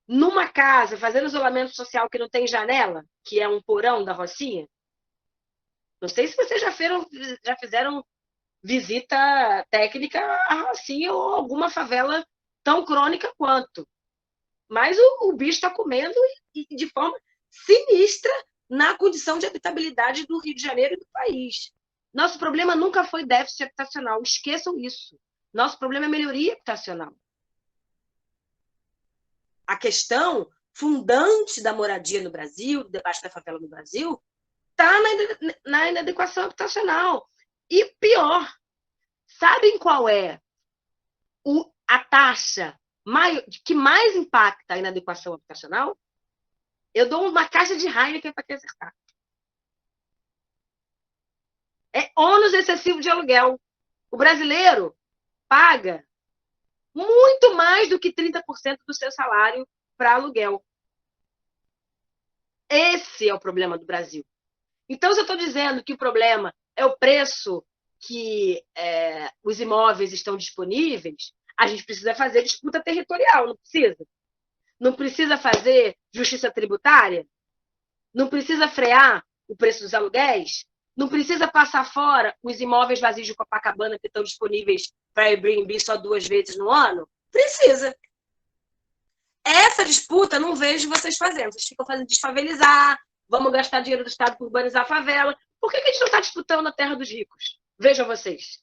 numa casa, fazendo isolamento social que não tem janela, que é um porão da Rocinha. Não sei se vocês já fizeram visita técnica à Rocinha ou alguma favela tão crônica quanto. Mas o bicho está comendo e de forma sinistra na condição de habitabilidade do Rio de Janeiro e do país. Nosso problema nunca foi déficit habitacional, esqueçam isso. Nosso problema é melhoria habitacional. A questão fundante da moradia no Brasil, do debate da favela no Brasil, está na inadequação habitacional. E pior, sabem qual é a taxa que mais impacta a inadequação habitacional? Eu dou uma caixa de Heineken para quem acertar. É ônus excessivo de aluguel. O brasileiro paga muito mais do que 30% do seu salário para aluguel. Esse é o problema do Brasil. Então, se eu estou dizendo que o problema é o preço que os imóveis estão disponíveis, a gente precisa fazer disputa territorial, não precisa? Não precisa fazer justiça tributária? Não precisa frear o preço dos aluguéis? Não precisa passar fora os imóveis vazios de Copacabana que estão disponíveis para Airbnb só 2 vezes no ano? Precisa. Essa disputa não vejo vocês fazendo. Vocês ficam fazendo desfavelizar, vamos gastar dinheiro do Estado para urbanizar a favela. Por que a gente não está disputando a terra dos ricos? Vejam vocês.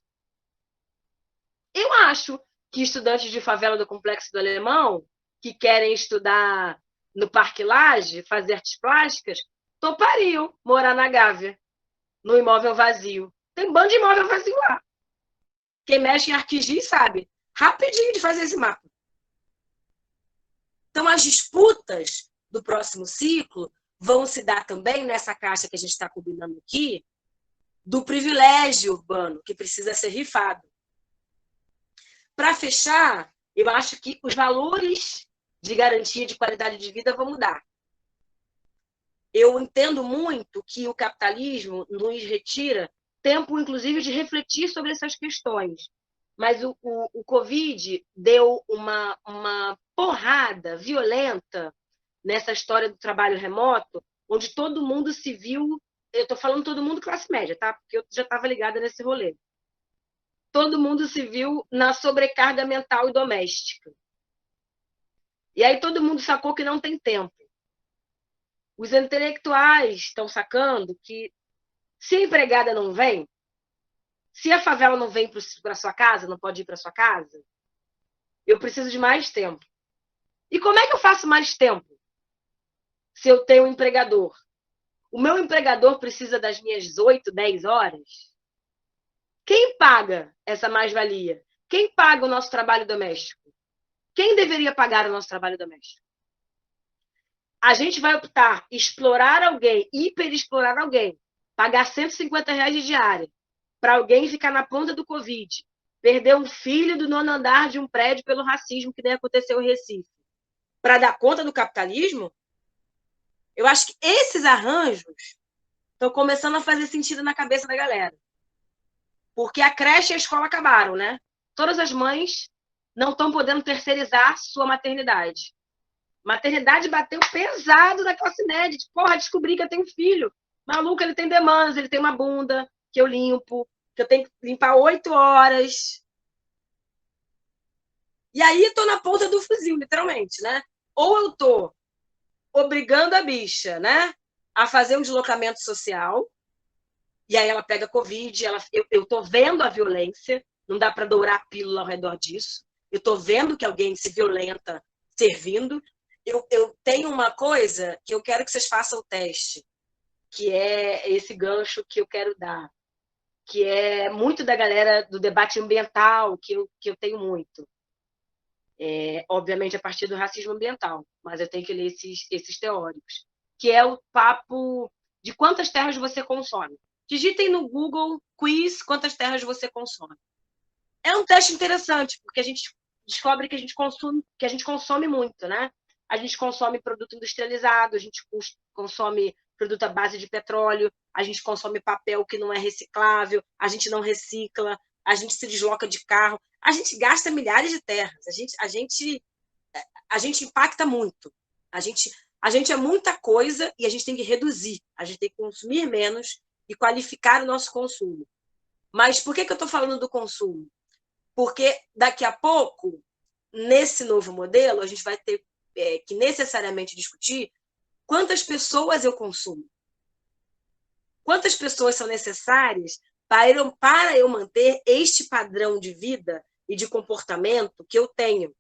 Eu acho que estudantes de favela do Complexo do Alemão, que querem estudar no Parque Lage, fazer artes plásticas, topariam morar na Gávea, no imóvel vazio. Tem bando de imóvel vazio lá. Quem mexe em ArcGIS sabe. Rapidinho de fazer esse mapa. Então, as disputas do próximo ciclo vão se dar também nessa caixa que a gente está combinando aqui, do privilégio urbano, que precisa ser rifado. Para fechar, eu acho que os valores de garantia de qualidade de vida vão mudar. Eu entendo muito que o capitalismo nos retira tempo, inclusive, de refletir sobre essas questões. Mas o Covid deu uma porrada violenta nessa história do trabalho remoto, onde todo mundo se viu, eu estou falando todo mundo classe média, tá? Porque eu já estava ligada nesse rolê. Todo mundo se viu na sobrecarga mental e doméstica. E aí todo mundo sacou que não tem tempo. Os intelectuais estão sacando que se a empregada não vem, se a favela não vem para sua casa, não pode ir para sua casa, eu preciso de mais tempo. E como é que eu faço mais tempo se eu tenho um empregador? O meu empregador precisa das minhas 8, 10 horas? Quem paga essa mais-valia? Quem paga o nosso trabalho doméstico? Quem deveria pagar o nosso trabalho doméstico? A gente vai optar explorar alguém, hiperexplorar alguém, pagar R$150 de diária, para alguém ficar na ponta do Covid, perder um filho do 9º andar de um prédio pelo racismo que nem aconteceu em Recife, para dar conta do capitalismo? Eu acho que esses arranjos estão começando a fazer sentido na cabeça da galera. Porque a creche e a escola acabaram, né? Todas as mães não estão podendo terceirizar sua maternidade. Maternidade bateu pesado na classe média. Tipo, porra, descobri que eu tenho filho. Maluco, ele tem demandas, ele tem uma bunda que eu limpo, que eu tenho que limpar 8 horas. E aí eu tô na ponta do fuzil, literalmente, né? Ou eu tô obrigando a bicha, né, a fazer um deslocamento social, e aí ela pega Covid, eu tô vendo a violência, não dá para dourar a pílula ao redor disso, eu tô vendo que alguém se violenta servindo. Eu tenho uma coisa que eu quero que vocês façam o teste, que é esse gancho que eu quero dar, que é muito da galera do debate ambiental, que eu tenho muito. Obviamente a partir do racismo ambiental, mas eu tenho que ler esses teóricos, que é o papo de quantas terras você consome. Digitem no Google quiz quantas terras você consome. É um teste interessante, porque a gente descobre que a gente consome muito, né? A gente consome produto industrializado, a gente consome produto à base de petróleo, a gente consome papel que não é reciclável, a gente não recicla, a gente se desloca de carro, a gente gasta milhares de terras, a gente impacta muito, a gente é muita coisa e a gente tem que reduzir, a gente tem que consumir menos e qualificar o nosso consumo. Mas por que eu estou falando do consumo? Porque daqui a pouco, nesse novo modelo, a gente vai ter que necessariamente discutir quantas pessoas eu consumo. Quantas pessoas são necessárias para eu manter este padrão de vida e de comportamento que eu tenho?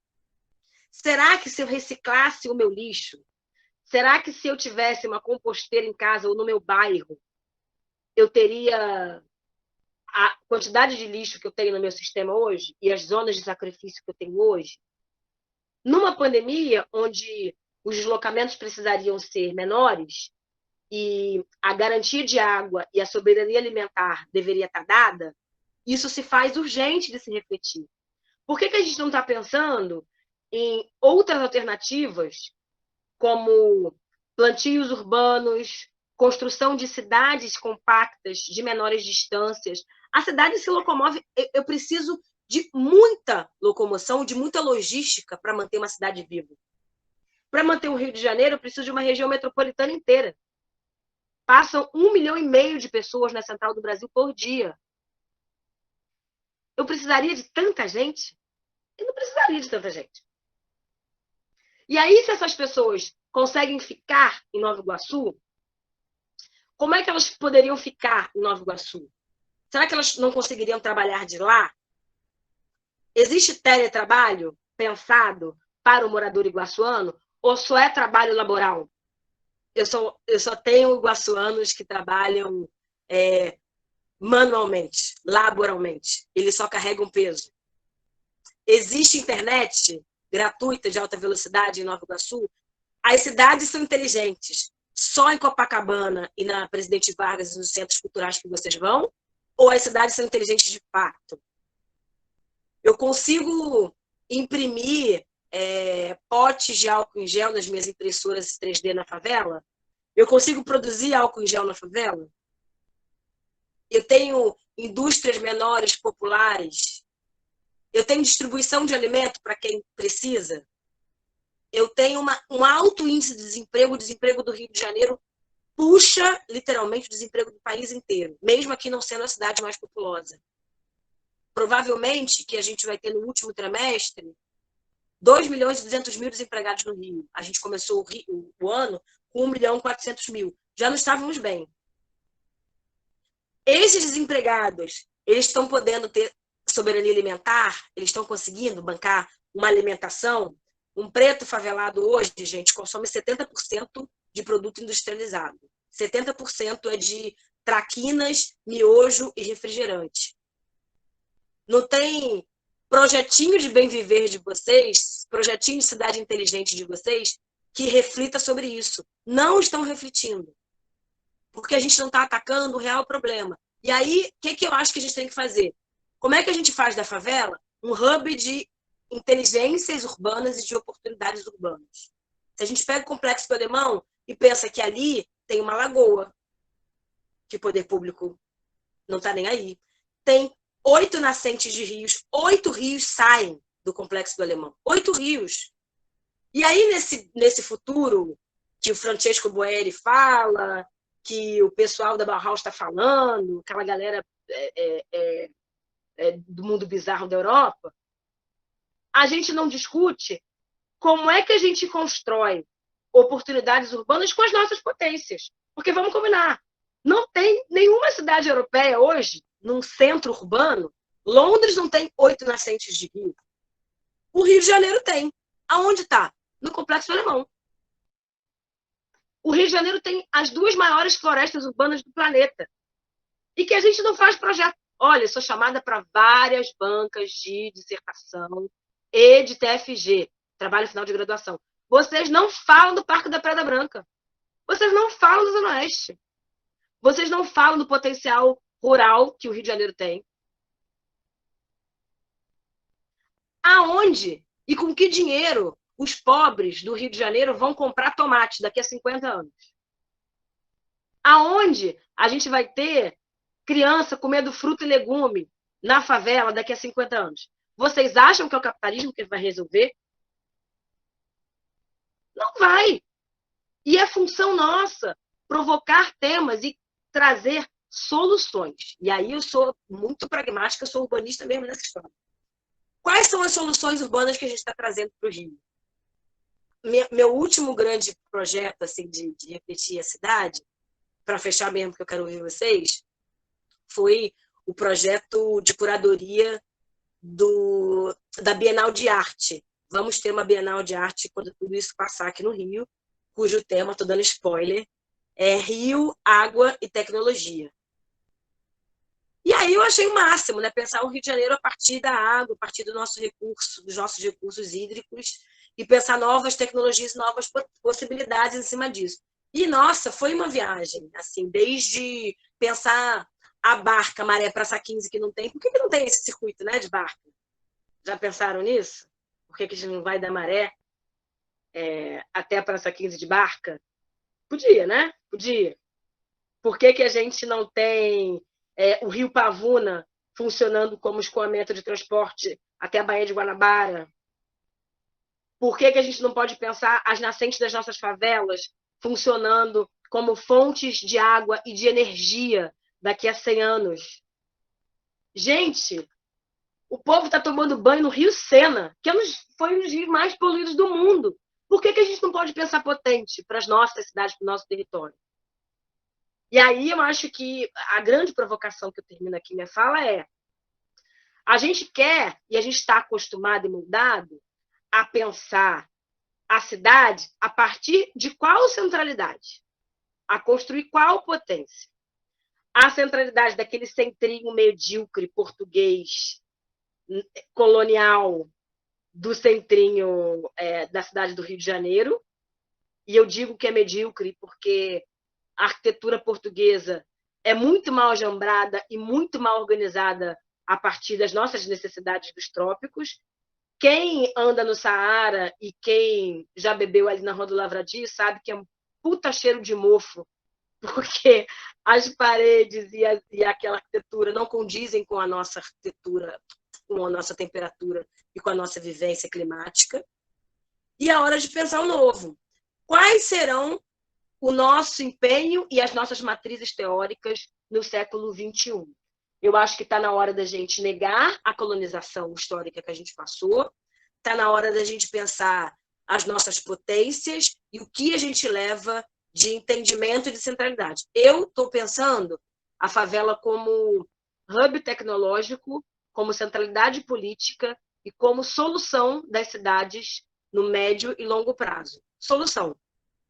Será que se eu reciclasse o meu lixo, Será que se eu tivesse uma composteira em casa ou no meu bairro, eu teria a quantidade de lixo que eu tenho no meu sistema hoje e as zonas de sacrifício que eu tenho hoje? Numa pandemia, onde os deslocamentos precisariam ser menores e a garantia de água e a soberania alimentar deveria estar dada, isso se faz urgente de se refletir. Por que a gente não está pensando em outras alternativas, como plantios urbanos, construção de cidades compactas, de menores distâncias? A cidade se locomove, eu preciso de muita locomoção, de muita logística para manter uma cidade viva. Para manter o Rio de Janeiro, eu preciso de uma região metropolitana inteira. Passam 1,5 milhão de pessoas na Central do Brasil por dia. Eu precisaria de tanta gente? Eu não precisaria de tanta gente. E aí, se essas pessoas conseguem ficar em Nova Iguaçu, como é que elas poderiam ficar em Nova Iguaçu? Será que elas não conseguiriam trabalhar de lá? Existe teletrabalho pensado para o morador iguaçuano ou só é trabalho laboral? Eu só tenho iguaçuanos que trabalham manualmente, laboralmente. Eles só carregam peso. Existe internet gratuita de alta velocidade em Nova Iguaçu? As cidades são inteligentes. Só em Copacabana e na Presidente Vargas e nos centros culturais que vocês vão? Ou as cidades são inteligentes de fato? Eu consigo imprimir potes de álcool em gel nas minhas impressoras 3D na favela? Eu consigo produzir álcool em gel na favela? Eu tenho indústrias menores, populares? Eu tenho distribuição de alimento para quem precisa? Eu tenho um alto índice de desemprego. O desemprego do Rio de Janeiro puxa, literalmente, o desemprego do país inteiro, mesmo aqui não sendo a cidade mais populosa. Provavelmente, que a gente vai ter no último trimestre, 2.200.000 desempregados no Rio. A gente começou o ano com 1.400.000. Já não estávamos bem. Esses desempregados, eles estão podendo ter soberania alimentar? Eles estão conseguindo bancar uma alimentação? Um preto favelado hoje, gente, consome 70% de produto industrializado. 70% é de traquinas, miojo e refrigerante. Não tem projetinho de bem viver de vocês, projetinho de cidade inteligente de vocês, que reflita sobre isso. Não estão refletindo. Porque a gente não está atacando o real problema. E aí, o que eu acho que a gente tem que fazer? Como é que a gente faz da favela um hub de inteligências urbanas e de oportunidades urbanas? Se a gente pega o Complexo do Alemão e pensa que ali tem uma lagoa, que o poder público não está nem aí, tem 8 nascentes de rios, 8 rios saem do Complexo do Alemão. 8 rios. E aí, nesse futuro que o Francesco Boeri fala, que o pessoal da Bauhaus está falando, aquela galera do mundo bizarro da Europa, a gente não discute como é que a gente constrói oportunidades urbanas com as nossas potências. Porque, vamos combinar, não tem nenhuma cidade europeia hoje, num centro urbano. Londres não tem 8 nascentes de rio. O Rio de Janeiro tem. Aonde está? No Complexo Alemão. O Rio de Janeiro tem as 2 maiores florestas urbanas do planeta. E que a gente não faz projeto. Olha, eu sou chamada para várias bancas de dissertação e de TFG, trabalho final de graduação. Vocês não falam do Parque da Pedra Branca. Vocês não falam do Zona Oeste. Vocês não falam do potencial rural que o Rio de Janeiro tem. Aonde e com que dinheiro os pobres do Rio de Janeiro vão comprar tomate daqui a 50 anos? Aonde a gente vai ter criança comendo fruta e legume na favela daqui a 50 anos? Vocês acham que é o capitalismo que vai resolver? Não vai. E é função nossa provocar temas e trazer soluções. E aí eu sou muito pragmática, sou urbanista mesmo nessa história. Quais são as soluções urbanas que a gente está trazendo para o Rio? Meu último grande projeto assim, de refletir a cidade, para fechar mesmo que eu quero ouvir vocês, foi o projeto de curadoria da Bienal de Arte. Vamos ter uma Bienal de Arte quando tudo isso passar aqui no Rio, cujo tema, estou dando spoiler, é Rio, Água e Tecnologia. E aí eu achei o máximo, né? Pensar o Rio de Janeiro a partir da água, a partir do nosso recurso, dos nossos recursos hídricos, e pensar novas tecnologias, novas possibilidades em cima disso. E, nossa, foi uma viagem, assim, desde pensar a barca Maré Praça 15, que não tem... Por que não tem esse circuito, né, de barca? Já pensaram nisso? Por que a gente não vai da Maré até a Praça 15 de barca? Podia, né? Podia. Por que a gente não tem o Rio Pavuna funcionando como escoamento de transporte até a Baía de Guanabara? Por que a gente não pode pensar as nascentes das nossas favelas funcionando como fontes de água e de energia daqui a 100 anos? Gente, o povo está tomando banho no Rio Sena, que foi um dos rios mais poluídos do mundo. Por que a gente não pode pensar potente para as nossas cidades, para o nosso território? E aí eu acho que a grande provocação que eu termino aqui minha fala é: a gente quer, e a gente está acostumado e moldado, a pensar a cidade a partir de qual centralidade? A construir qual potência? A centralidade daquele centrinho medíocre português, colonial, do centrinho da cidade do Rio de Janeiro. E eu digo que é medíocre porque a arquitetura portuguesa é muito mal jambrada e muito mal organizada a partir das nossas necessidades dos trópicos. Quem anda no Saara e quem já bebeu ali na Rua do Lavradio sabe que é um puta cheiro de mofo, porque as paredes e aquela arquitetura não condizem com a nossa arquitetura, com a nossa temperatura e com a nossa vivência climática. E é hora de pensar o novo. Quais serão o nosso empenho e as nossas matrizes teóricas no século XXI? Eu acho que está na hora da gente negar a colonização histórica que a gente passou, está na hora da gente pensar as nossas potências e o que a gente leva de entendimento e de centralidade. Eu estou pensando a favela como hub tecnológico, como centralidade política e como solução das cidades no médio e longo prazo. Solução.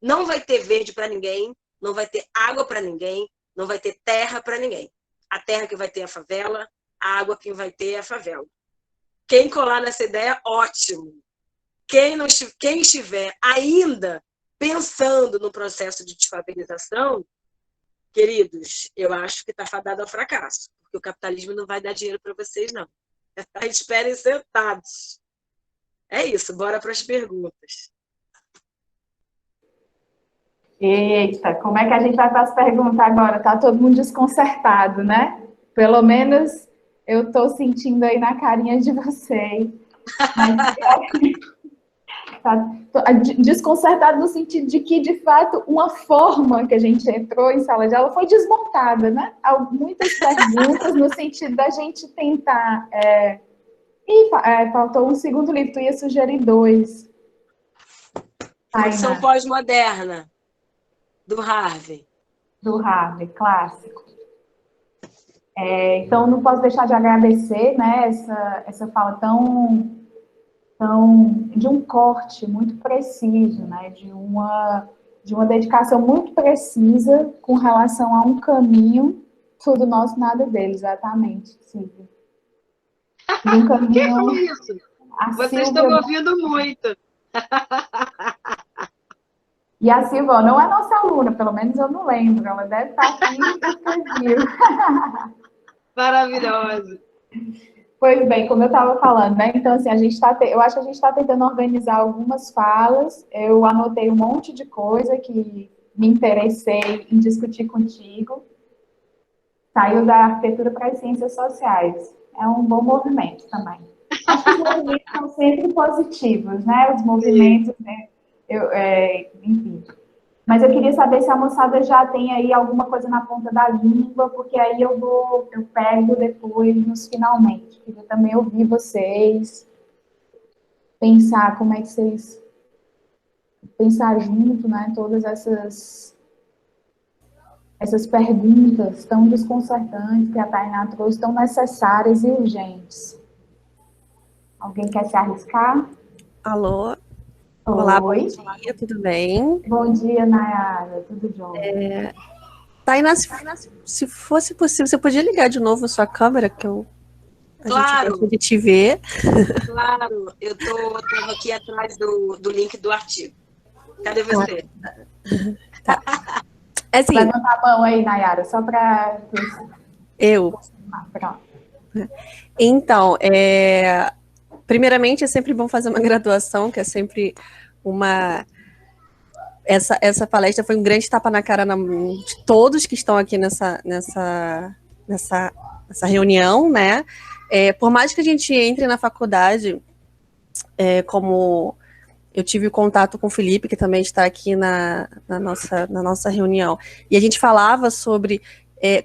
Não vai ter verde para ninguém, não vai ter água para ninguém, não vai ter terra para ninguém. A terra que vai ter a favela, a água que vai ter a favela. Quem colar nessa ideia, ótimo. Quem estiver ainda pensando no processo de desfavelização, queridos, eu acho que está fadado ao fracasso, porque o capitalismo não vai dar dinheiro para vocês, não. Esperem sentados. É isso, bora para as perguntas. Eita, como é que a gente vai para as perguntas agora? Tá todo mundo desconcertado, né? Pelo menos eu estou sentindo aí na carinha de vocês. Mas, desconcertado no sentido de que, de fato, uma forma que a gente entrou em sala de aula foi desmontada, né? Há muitas perguntas no sentido da gente tentar... faltou um segundo livro, tu ia sugerir 2. Produção pós-moderna, do Harvey. Do Harvey, clássico. Então, não posso deixar de agradecer, né, essa fala de um corte muito preciso, né, de uma dedicação muito precisa com relação a um caminho, tudo nosso, nada dele, exatamente, Silvia. Um caminho... Que foi isso? Vocês estão me ouvindo muito. E a Silvia não é nossa aluna, pelo menos eu não lembro, ela deve estar aqui e viu. Maravilhosa. Pois bem, como eu estava falando, né? Então, assim, eu acho que a gente está tentando organizar algumas falas. Eu anotei um monte de coisa que me interessei em discutir contigo. Saiu da arquitetura para as ciências sociais. É um bom movimento também. Acho que os movimentos são sempre positivos, né? Os movimentos, né? Enfim. Mas eu queria saber se a moçada já tem aí alguma coisa na ponta da língua, porque aí eu pego depois nos finalmente. Queria também ouvir vocês, pensar como é que vocês... Pensar junto, né? Todas essas perguntas tão desconcertantes que a Tainá trouxe, tão necessárias e urgentes. Alguém quer se arriscar? Alô? Olá, bom Oi. dia, tudo bem? Bom dia, Nayara. Tudo jóia? Tainá, se fosse possível, você podia ligar de novo a sua câmera, que a gente Claro, gosta de te ver. claro. Eu tava aqui atrás do link do artigo. Cadê você? É assim, Levanta a mão aí, Nayara, só para... eu. Pronto. Então, primeiramente é sempre bom fazer uma graduação, que é sempre uma... Essa palestra foi um grande tapa na cara de todos que estão aqui nessa reunião, né? Por mais que a gente entre na faculdade, como eu tive contato com o Felipe, que também está aqui na nossa reunião, e a gente falava sobre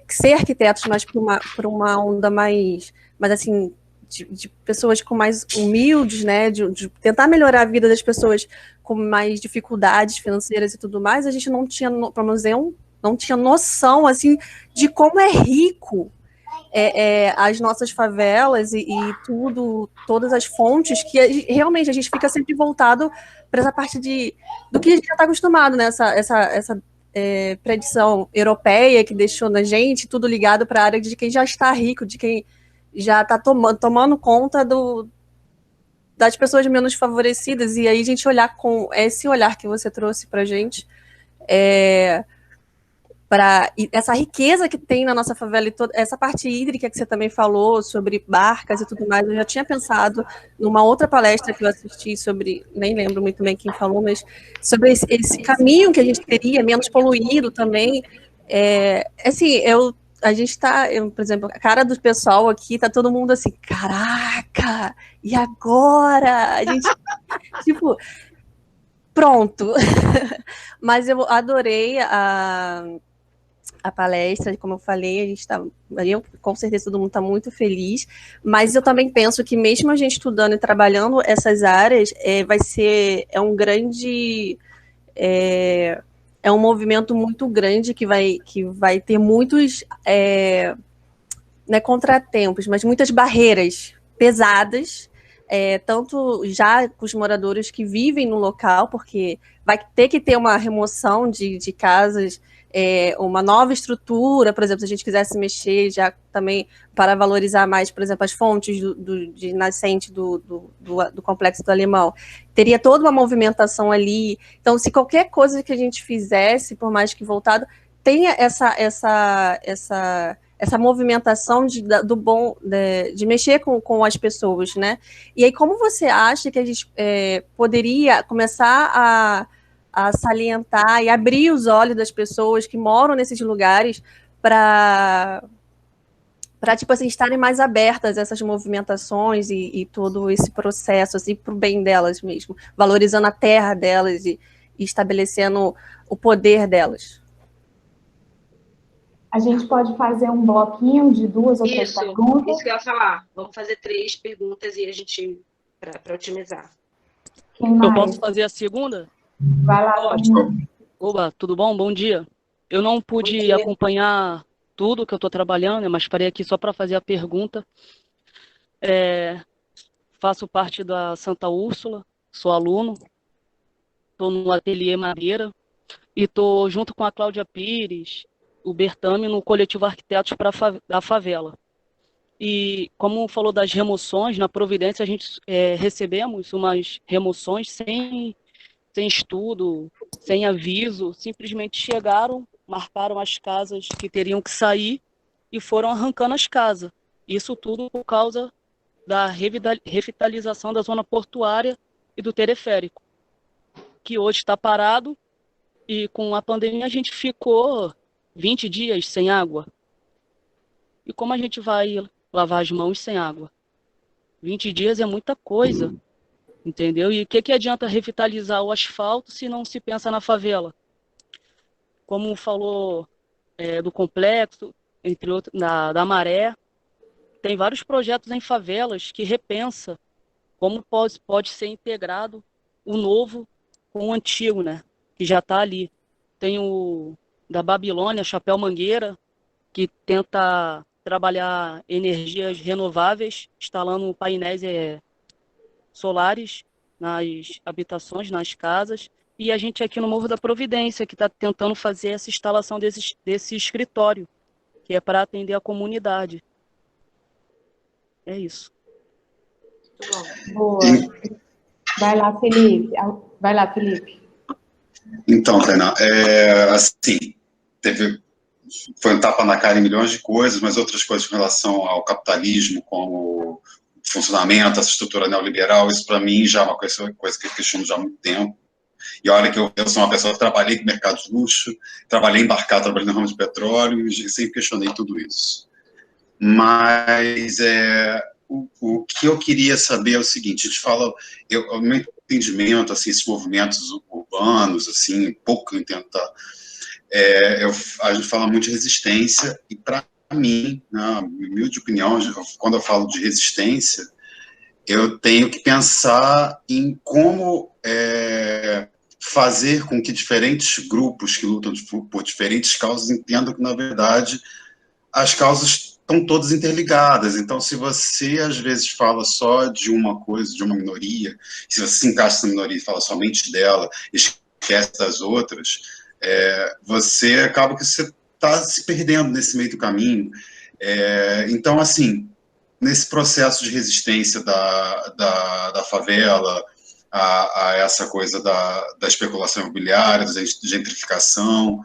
ser arquitetos, mas por uma onda mais assim, de pessoas com mais humildes, né, de tentar melhorar a vida das pessoas com mais dificuldades financeiras e tudo mais. A gente não tinha, pelo menos eu, não tinha noção, assim, de como é rico as nossas favelas e tudo, todas as fontes, que realmente a gente fica sempre voltado para essa parte do que a gente já está acostumado, né? Essa predição europeia que deixou na gente tudo ligado para a área de quem já está rico, de quem já está tomando conta das pessoas menos favorecidas. E aí a gente olhar com esse olhar que você trouxe para a gente, para essa riqueza que tem na nossa favela e toda essa parte hídrica que você também falou sobre barcas e tudo mais. Eu já tinha pensado numa outra palestra que eu assisti sobre, nem lembro muito bem quem falou, mas sobre esse caminho que a gente teria, menos poluído também. Assim, a gente está, por exemplo, a cara do pessoal aqui, tá todo mundo assim, caraca, e agora? A gente, tipo, pronto. Mas eu adorei a palestra, como eu falei, eu com certeza todo mundo está muito feliz, mas eu também penso que mesmo a gente estudando e trabalhando essas áreas, é um movimento muito grande que vai ter muitos não é contratempos, mas muitas barreiras pesadas, tanto já com os moradores que vivem no local, porque vai ter que ter uma remoção de casas, uma nova estrutura, por exemplo, se a gente quisesse mexer já também para valorizar mais, por exemplo, as fontes de nascente do Complexo do Alemão, teria toda uma movimentação ali. Então, se qualquer coisa que a gente fizesse, por mais que voltado, tenha essa movimentação de mexer com as pessoas, né? E aí, como você acha que a gente poderia começar a salientar e abrir os olhos das pessoas que moram nesses lugares para tipo assim, estarem mais abertas a essas movimentações e todo esse processo, assim, para o bem delas mesmo, valorizando a terra delas e estabelecendo o poder delas? A gente pode fazer um bloquinho de 2 ou 3 perguntas. Isso que eu ia falar. Vamos fazer 3 perguntas e a gente, para otimizar. Quem mais? Eu posso fazer a segunda? Vai lá. Oba, tudo bom? Bom dia. Eu não pude acompanhar tudo que eu estou trabalhando, mas parei aqui só para fazer a pergunta. Faço parte da Santa Úrsula, sou aluno, estou no Ateliê Madeira e estou junto com a Cláudia Pires, o Bertame, no coletivo Arquitetos da Favela. E como falou das remoções, na Providência a gente recebemos umas remoções sem estudo, sem aviso, simplesmente chegaram, marcaram as casas que teriam que sair e foram arrancando as casas. Isso tudo por causa da revitalização da zona portuária e do teleférico, que hoje está parado, e com a pandemia a gente ficou 20 dias sem água. E como a gente vai lavar as mãos sem água? 20 dias é muita coisa, entendeu? E o que adianta revitalizar o asfalto se não se pensa na favela? Como falou do complexo, entre outros, da Maré, tem vários projetos em favelas que repensa como pode ser integrado o novo com o antigo, né? Que já está ali. Tem o da Babilônia, Chapéu Mangueira, que tenta trabalhar energias renováveis, instalando painéis solares nas habitações, nas casas, e a gente aqui no Morro da Providência, que está tentando fazer essa instalação desse escritório, que é para atender a comunidade. É isso. Boa. Vai lá, Felipe. Vai lá, Felipe. Então, Tainá, assim, foi um tapa na cara em milhões de coisas, mas outras coisas com relação ao capitalismo, como o funcionamento, essa estrutura neoliberal, isso para mim já é uma coisa que eu questiono já há muito tempo. E olha que eu sou uma pessoa que trabalhei com mercado de luxo, trabalhei embarcado, trabalhei no ramo de petróleo, e sempre questionei tudo isso. Mas o que eu queria saber é o seguinte: a gente fala, o meu entendimento, assim, esses movimentos urbanos, assim, pouco que eu entendo, tá? A gente fala muito de resistência, e para mim, na minha humilde opinião, quando eu falo de resistência, eu tenho que pensar em como fazer com que diferentes grupos que lutam por diferentes causas entendam que, na verdade, as causas estão todas interligadas. Então, se você, às vezes, fala só de uma coisa, de uma minoria, se você se encaixa na minoria e fala somente dela, esquece das outras, você acaba que você está se perdendo nesse meio do caminho. Então, assim, nesse processo de resistência da favela a essa coisa da especulação imobiliária, da gentrificação,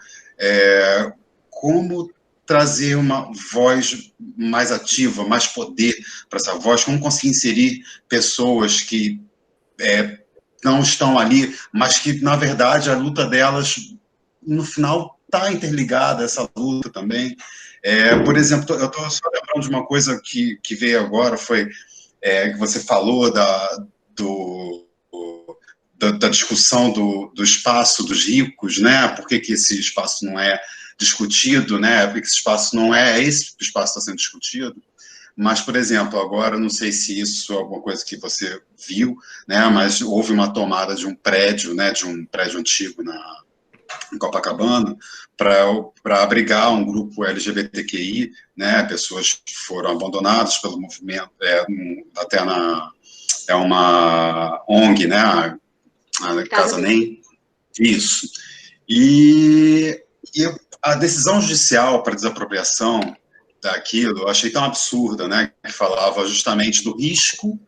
como trazer uma voz mais ativa, mais poder para essa voz, como conseguir inserir pessoas que não estão ali, mas que, na verdade, a luta delas, no final, está interligada a essa luta também. Por exemplo, eu estou só lembrando de uma coisa que veio agora, foi que você falou da discussão do espaço dos ricos, né? Por que esse espaço não é discutido, né? Por que esse espaço não esse espaço está sendo discutido? Mas, por exemplo, agora, não sei se isso é alguma coisa que você viu, né? Mas houve uma tomada de um prédio, né? De um prédio antigo em Copacabana, para abrigar um grupo LGBTQI, né? Pessoas que foram abandonadas pelo movimento, até é uma ONG, né? A Casa Nem. Isso. E a decisão judicial para desapropriação daquilo, eu achei tão absurda, né? Que falava justamente do risco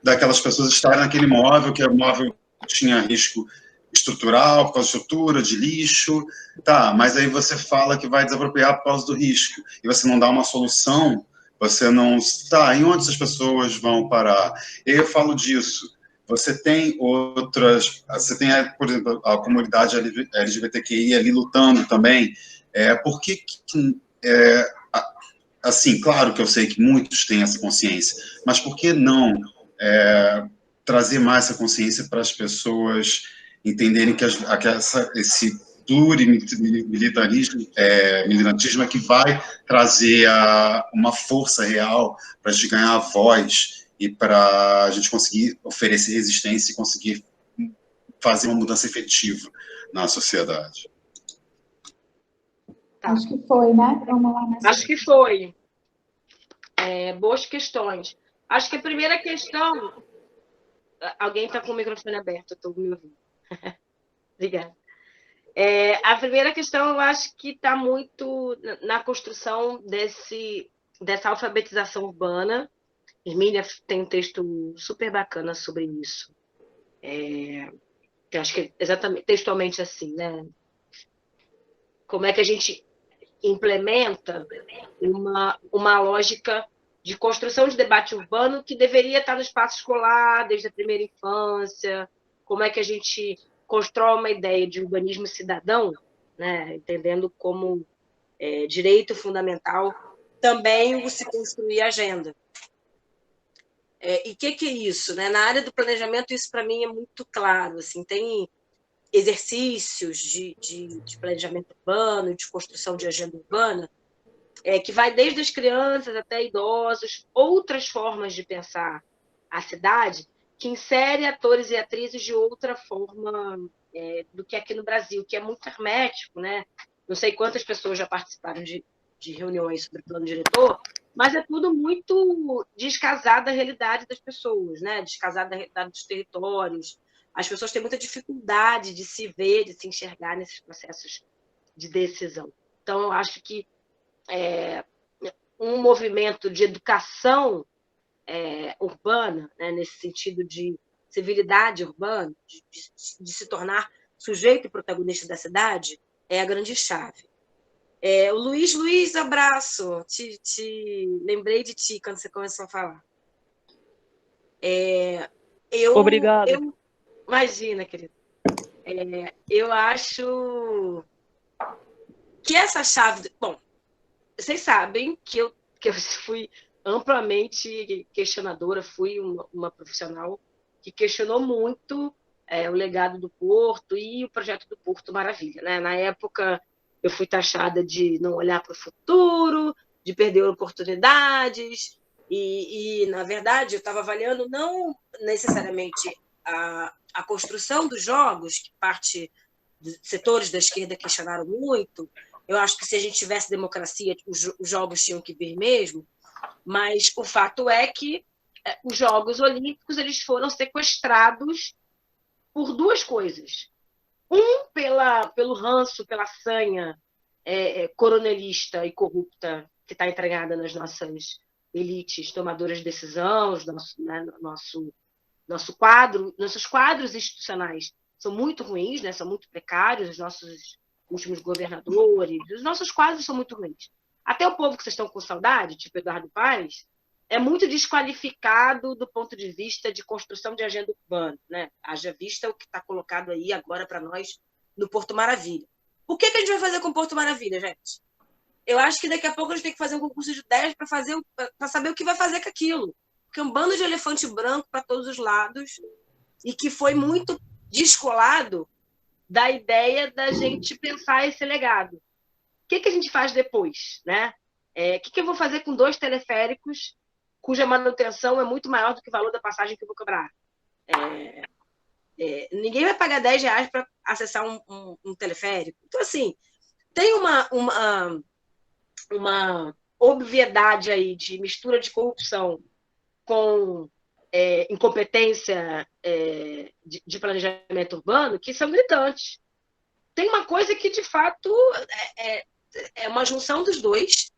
daquelas pessoas estarem naquele imóvel, que o imóvel tinha risco estrutural, por causa de estrutura, de lixo, tá, mas aí você fala que vai desapropriar por causa do risco, e você não dá uma solução, você não... Tá, e onde essas pessoas vão parar? Eu falo disso. Você tem outras... Você tem, por exemplo, a comunidade LGBTQI ali lutando também. Por que assim, claro que eu sei que muitos têm essa consciência, mas por que não trazer mais essa consciência para as pessoas entenderem que esse plurimilitarismo, militantismo é que vai trazer uma força real para a gente ganhar voz e para a gente conseguir oferecer resistência e conseguir fazer uma mudança efetiva na sociedade. Tá. Acho que foi, né? Vamos lá. Acho que foi. Boas questões. Acho que a primeira questão... Alguém está com o microfone aberto, estou me ouvindo. Obrigada. A primeira questão, eu acho que está muito na construção dessa alfabetização urbana. Hermínia tem um texto super bacana sobre isso. Eu acho que é exatamente, textualmente assim, né? Como é que a gente implementa uma lógica de construção de debate urbano que deveria estar no espaço escolar, desde a primeira infância, como é que a gente constrói uma ideia de urbanismo cidadão, né, entendendo como direito fundamental também o se construir agenda. E o que é isso? Né? Na área do planejamento, isso para mim é muito claro. Assim, tem exercícios de planejamento urbano, de construção de agenda urbana, que vai desde as crianças até idosos, outras formas de pensar a cidade, que insere atores e atrizes de outra forma do que aqui no Brasil, que é muito hermético, né? Não sei quantas pessoas já participaram de de reuniões sobre plano diretor, mas é tudo muito descasado da realidade das pessoas, né? Descasado da realidade dos territórios. As pessoas têm muita dificuldade de se ver, de se enxergar nesses processos de decisão. Então, eu acho que um movimento de educação urbana, né, nesse sentido de civilidade urbana, de se tornar sujeito e protagonista da cidade, é a grande chave. O Luiz, abraço. Lembrei de ti quando você começou a falar. Obrigada. Imagina, querido. Eu acho que essa chave... Bom, vocês sabem que eu fui amplamente questionadora, fui uma profissional que questionou muito o legado do Porto e o projeto do Porto Maravilha, né? Na época, eu fui taxada de não olhar para o futuro, de perder oportunidades, e na verdade, eu estava avaliando não necessariamente a construção dos jogos, que parte dos setores da esquerda questionaram muito. Eu acho que se a gente tivesse democracia, os jogos tinham que vir mesmo, mas o fato é que os Jogos Olímpicos eles foram sequestrados por duas coisas. Pelo ranço, pela sanha coronelista e corrupta que está entregada nas nossas elites tomadoras de decisão, nossos quadros institucionais são muito ruins, né? São muito precários, os nossos últimos governadores, os nossos quadros são muito ruins. Até o povo que vocês estão com saudade, tipo Eduardo Paes, é muito desqualificado do ponto de vista de construção de agenda urbana, né? Haja vista o que está colocado aí agora para nós no Porto Maravilha. O que a gente vai fazer com o Porto Maravilha, gente? Eu acho que daqui a pouco a gente tem que fazer um concurso de ideias para saber o que vai fazer com aquilo. Porque é um bando de elefante branco para todos os lados e que foi muito descolado da ideia da gente pensar esse legado. O que a gente faz depois, né? O que eu vou fazer com 2 teleféricos cuja manutenção é muito maior do que o valor da passagem que eu vou cobrar? Ninguém vai pagar R$10 para acessar um teleférico. Então, assim, tem uma obviedade aí de mistura de corrupção com incompetência de planejamento urbano que são gritantes. Tem uma coisa que, de fato, é uma junção dos dois.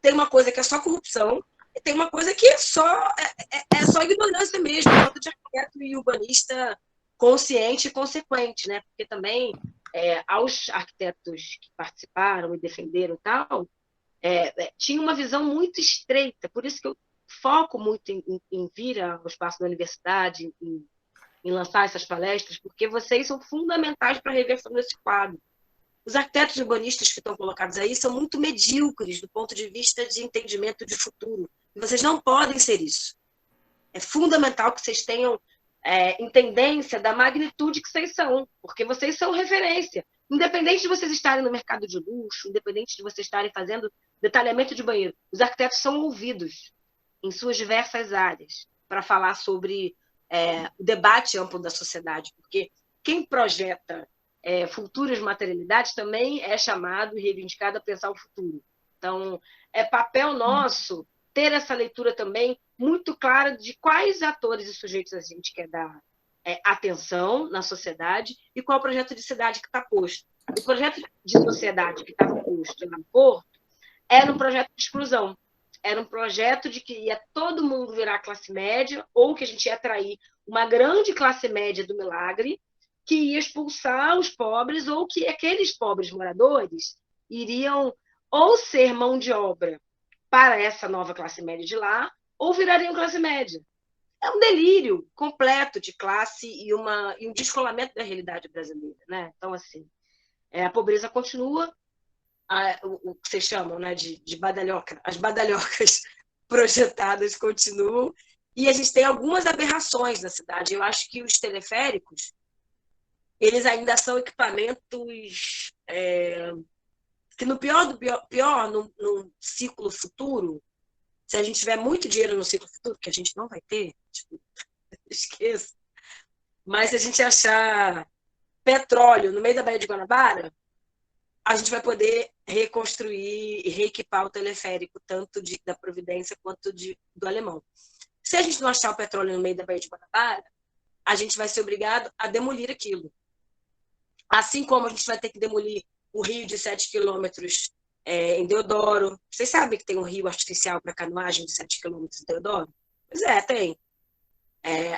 Tem uma coisa que é só corrupção e tem uma coisa que é só ignorância mesmo, falta de arquiteto e urbanista consciente e consequente, né? Porque também, aos arquitetos que participaram e defenderam e tal, tinha uma visão muito estreita, por isso que eu foco muito em vir ao espaço da universidade, em lançar essas palestras, porque vocês são fundamentais para a reversão desse quadro. Os arquitetos urbanistas que estão colocados aí são muito medíocres do ponto de vista de entendimento de futuro. E vocês não podem ser isso. É fundamental que vocês tenham entendência da magnitude que vocês são, porque vocês são referência. Independente de vocês estarem no mercado de luxo, independente de vocês estarem fazendo detalhamento de banheiro, os arquitetos são ouvidos em suas diversas áreas para falar sobre o debate amplo da sociedade, porque quem projeta futuras materialidades também é chamado e reivindicado a pensar o futuro. Então, é papel nosso ter essa leitura também muito clara de quais atores e sujeitos a gente quer dar atenção na sociedade e qual o projeto de cidade que está posto. O projeto de sociedade que estava posto lá no Porto era um projeto de exclusão. Era um projeto de que ia todo mundo virar classe média ou que a gente ia atrair uma grande classe média do milagre que ia expulsar os pobres ou que aqueles pobres moradores iriam ou ser mão de obra para essa nova classe média de lá ou virariam classe média. É um delírio completo de classe e um descolamento da realidade brasileira, né? Então, assim, a pobreza continua, o que vocês chamam, né, de badalhoca. As badalhocas projetadas continuam e a gente tem algumas aberrações na cidade. Eu acho que os teleféricos, eles ainda são equipamentos que no pior do pior, no ciclo futuro, se a gente tiver muito dinheiro no ciclo futuro, que a gente não vai ter, tipo, esqueça, mas se a gente achar petróleo no meio da Baía de Guanabara, a gente vai poder reconstruir e reequipar o teleférico, tanto da Providência quanto do Alemão. Se a gente não achar o petróleo no meio da Baía de Guanabara, a gente vai ser obrigado a demolir aquilo. Assim como a gente vai ter que demolir o rio de 7 quilômetros em Deodoro. Vocês sabem que tem um rio artificial para canoagem de 7 quilômetros em Deodoro? Pois é, tem.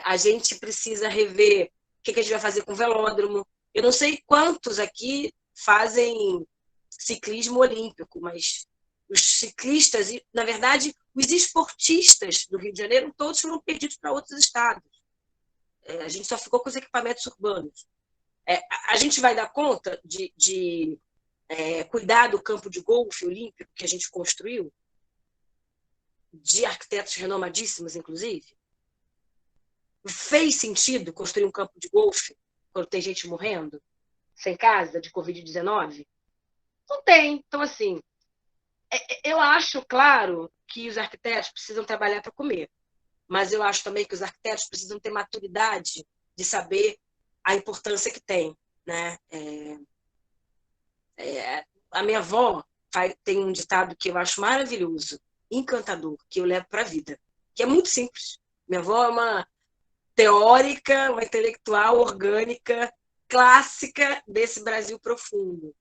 A gente precisa rever o que a gente vai fazer com o velódromo. Eu não sei quantos aqui fazem ciclismo olímpico, mas os ciclistas, e na verdade, os esportistas do Rio de Janeiro, todos foram perdidos para outros estados. A gente só ficou com os equipamentos urbanos. A gente vai dar conta de cuidar do campo de golfe olímpico que a gente construiu, de arquitetos renomadíssimos, inclusive? Fez sentido construir um campo de golfe quando tem gente morrendo, sem casa, de Covid-19? Não tem. Então, assim, eu acho, claro, que os arquitetos precisam trabalhar para comer, mas eu acho também que os arquitetos precisam ter maturidade de saber a importância que tem, né? A minha avó tem um ditado que eu acho maravilhoso, encantador, que eu levo para a vida, que é muito simples. Minha avó é uma teórica, uma intelectual orgânica, clássica desse Brasil profundo.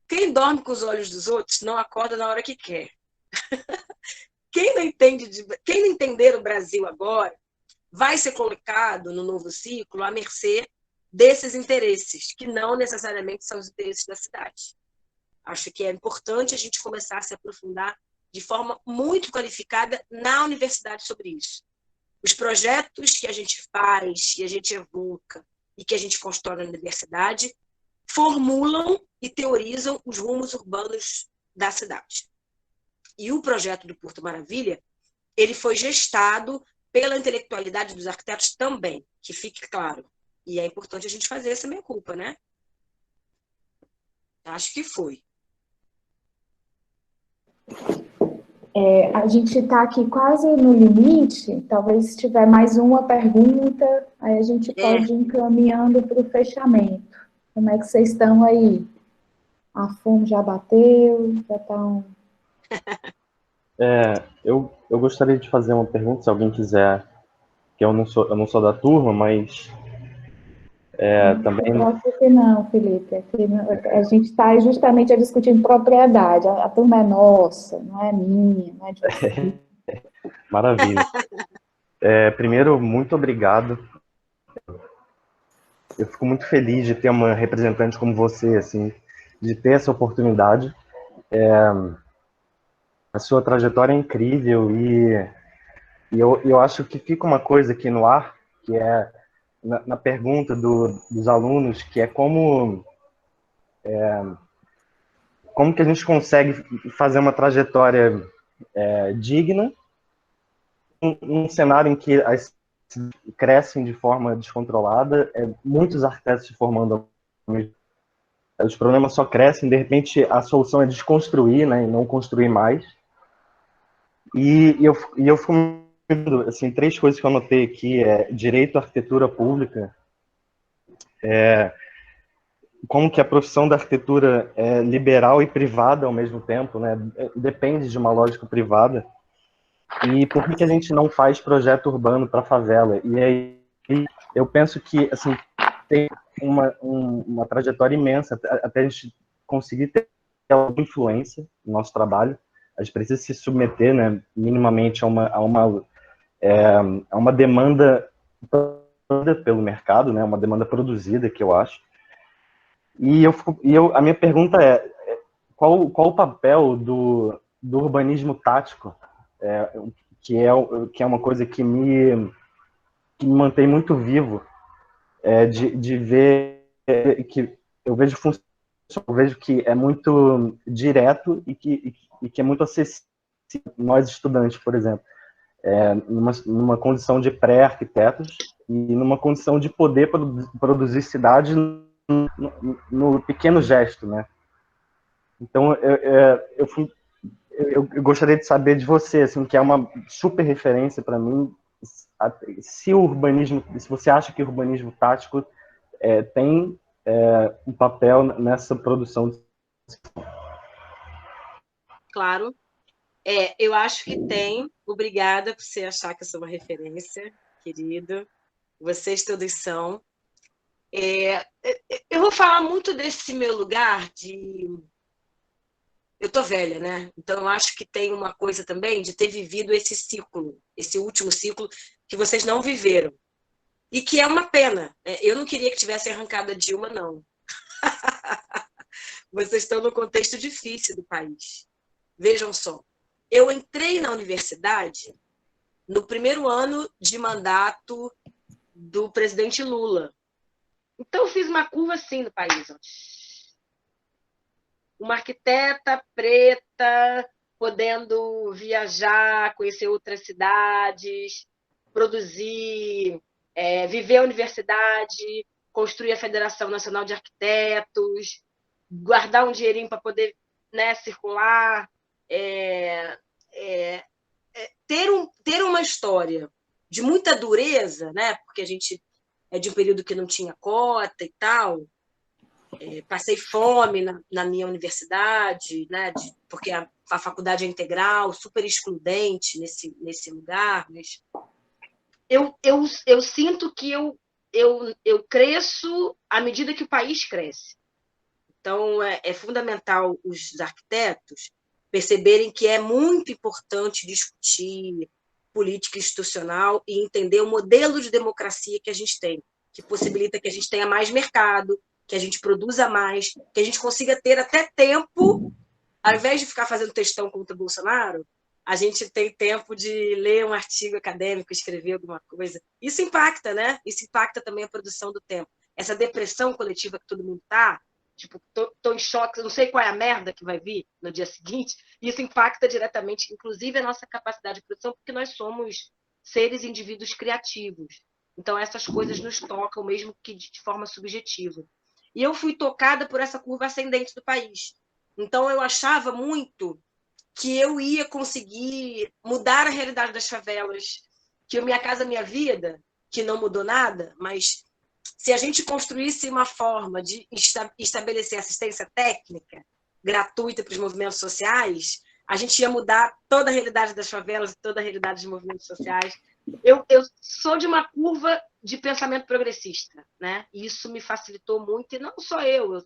Quem dorme com os olhos dos outros não acorda na hora que quer. Quem não entender o Brasil agora vai ser colocado no novo ciclo à mercê desses interesses, que não necessariamente são os interesses da cidade. Acho que é importante a gente começar a se aprofundar de forma muito qualificada na universidade sobre isso. Os projetos que a gente faz, que a gente evoca e que a gente constrói na universidade formulam e teorizam os rumos urbanos da cidade. E o projeto do Porto Maravilha, ele foi gestado pela intelectualidade dos arquitetos também, que fique claro. E é importante a gente fazer essa meia-culpa, né? Acho que foi. A gente está aqui quase no limite, talvez se tiver mais uma pergunta, aí a gente pode ir encaminhando para o fechamento. Como é que vocês estão aí? A fome já bateu? Já estão... Eu gostaria de fazer uma pergunta, se alguém quiser, que eu não sou da turma, mas também... Não preocupe não, Felipe. A gente está justamente discutindo propriedade. A turma é nossa, não é minha, não é de você. Maravilha. Primeiro, muito obrigado. Eu fico muito feliz de ter uma representante como você, assim, de ter essa oportunidade. A sua trajetória é incrível e eu acho que fica uma coisa aqui no ar, que é na pergunta dos alunos, que é como que a gente consegue fazer uma trajetória digna num cenário em que as crescem de forma descontrolada, muitos arquitetos se formando, os problemas só crescem, de repente a solução é desconstruir, né, e não construir mais. E eu fico vendo, assim, 3 coisas que eu anotei aqui: direito à arquitetura pública, como que a profissão da arquitetura é liberal e privada ao mesmo tempo, né, depende de uma lógica privada. E por que a gente não faz projeto urbano para favela? E aí eu penso que, assim, tem uma trajetória imensa até a gente conseguir ter alguma influência no nosso trabalho. A gente precisa se submeter, né, minimamente a uma demanda pelo mercado, né, uma demanda produzida, que eu acho. E a minha pergunta é, qual o papel do urbanismo tático, que é uma coisa que me mantém muito vivo, de ver que eu vejo que é muito direto e que é muito acessível. Nós estudantes, por exemplo, numa condição de pré-arquitetos e numa condição de poder produzir cidade no pequeno gesto, né? Então, eu gostaria de saber de você, assim, que é uma super referência para mim, se você acha que o urbanismo tático tem um papel nessa produção de Claro. Eu acho que tem. Obrigada por você achar que eu sou uma referência, querido. Vocês todos são. Eu vou falar muito desse meu lugar de... Eu tô velha, né? Então eu acho que tem uma coisa também de ter vivido esse ciclo, esse último ciclo que vocês não viveram. E que é uma pena. Eu não queria que tivesse arrancado a Dilma, não. Vocês estão num contexto difícil do país. Vejam só. Eu entrei na universidade no primeiro ano de mandato do presidente Lula. Então, eu fiz uma curva assim no país. Ó. Uma arquiteta preta, podendo viajar, conhecer outras cidades, produzir, viver a universidade, construir a Federação Nacional de Arquitetos, guardar um dinheirinho para poder, né, circular, ter uma história de muita dureza, né, porque a gente é de um período que não tinha cota e tal. Passei fome na minha universidade, né, porque a faculdade é integral, super excludente nesse lugar, mas eu sinto que eu cresço à medida que o país cresce. Então, é fundamental os arquitetos perceberem que é muito importante discutir política institucional e entender o modelo de democracia que a gente tem, que possibilita que a gente tenha mais mercado, que a gente produza mais, que a gente consiga ter até tempo, ao invés de ficar fazendo textão contra o Bolsonaro, a gente tem tempo de ler um artigo acadêmico, escrever alguma coisa. Isso impacta, né? Isso impacta também a produção do tempo. Essa depressão coletiva que todo mundo está, tipo, tô em choque, não sei qual é a merda que vai vir no dia seguinte, isso impacta diretamente, inclusive, a nossa capacidade de produção, porque nós somos seres, indivíduos criativos. Então, essas coisas nos tocam, mesmo que de forma subjetiva. E eu fui tocada por essa curva ascendente do país. Então, eu achava muito que eu ia conseguir mudar a realidade das favelas, que o Minha Casa Minha Vida, que não mudou nada, mas se a gente construísse uma forma de estabelecer assistência técnica gratuita para os movimentos sociais, a gente ia mudar toda a realidade das favelas, toda a realidade dos movimentos sociais. Eu sou de uma curva de pensamento progressista, né? E isso me facilitou muito, e não só eu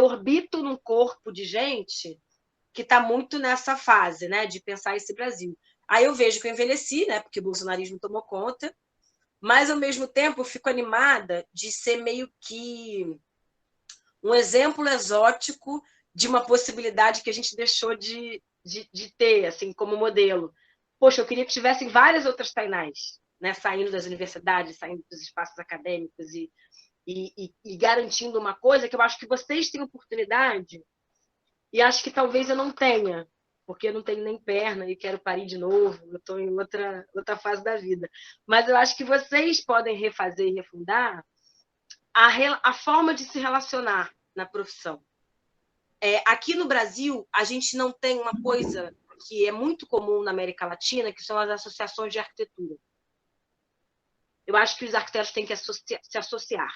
orbito num corpo de gente que está muito nessa fase, né, de pensar esse Brasil. Aí eu vejo que eu envelheci, né, porque o bolsonarismo tomou conta, mas, ao mesmo tempo, eu fico animada de ser meio que um exemplo exótico de uma possibilidade que a gente deixou de ter, assim, como modelo. Poxa, eu queria que tivessem várias outras Tainás, né, saindo das universidades, saindo dos espaços acadêmicos e garantindo uma coisa que eu acho que vocês têm oportunidade e acho que talvez eu não tenha, porque eu não tenho nem perna e quero parir de novo, eu estou em outra fase da vida. Mas eu acho que vocês podem refazer e refundar a forma de se relacionar na profissão. Aqui no Brasil, a gente não tem uma coisa que é muito comum na América Latina, que são as associações de arquitetura. Eu acho que os arquitetos têm que se associar.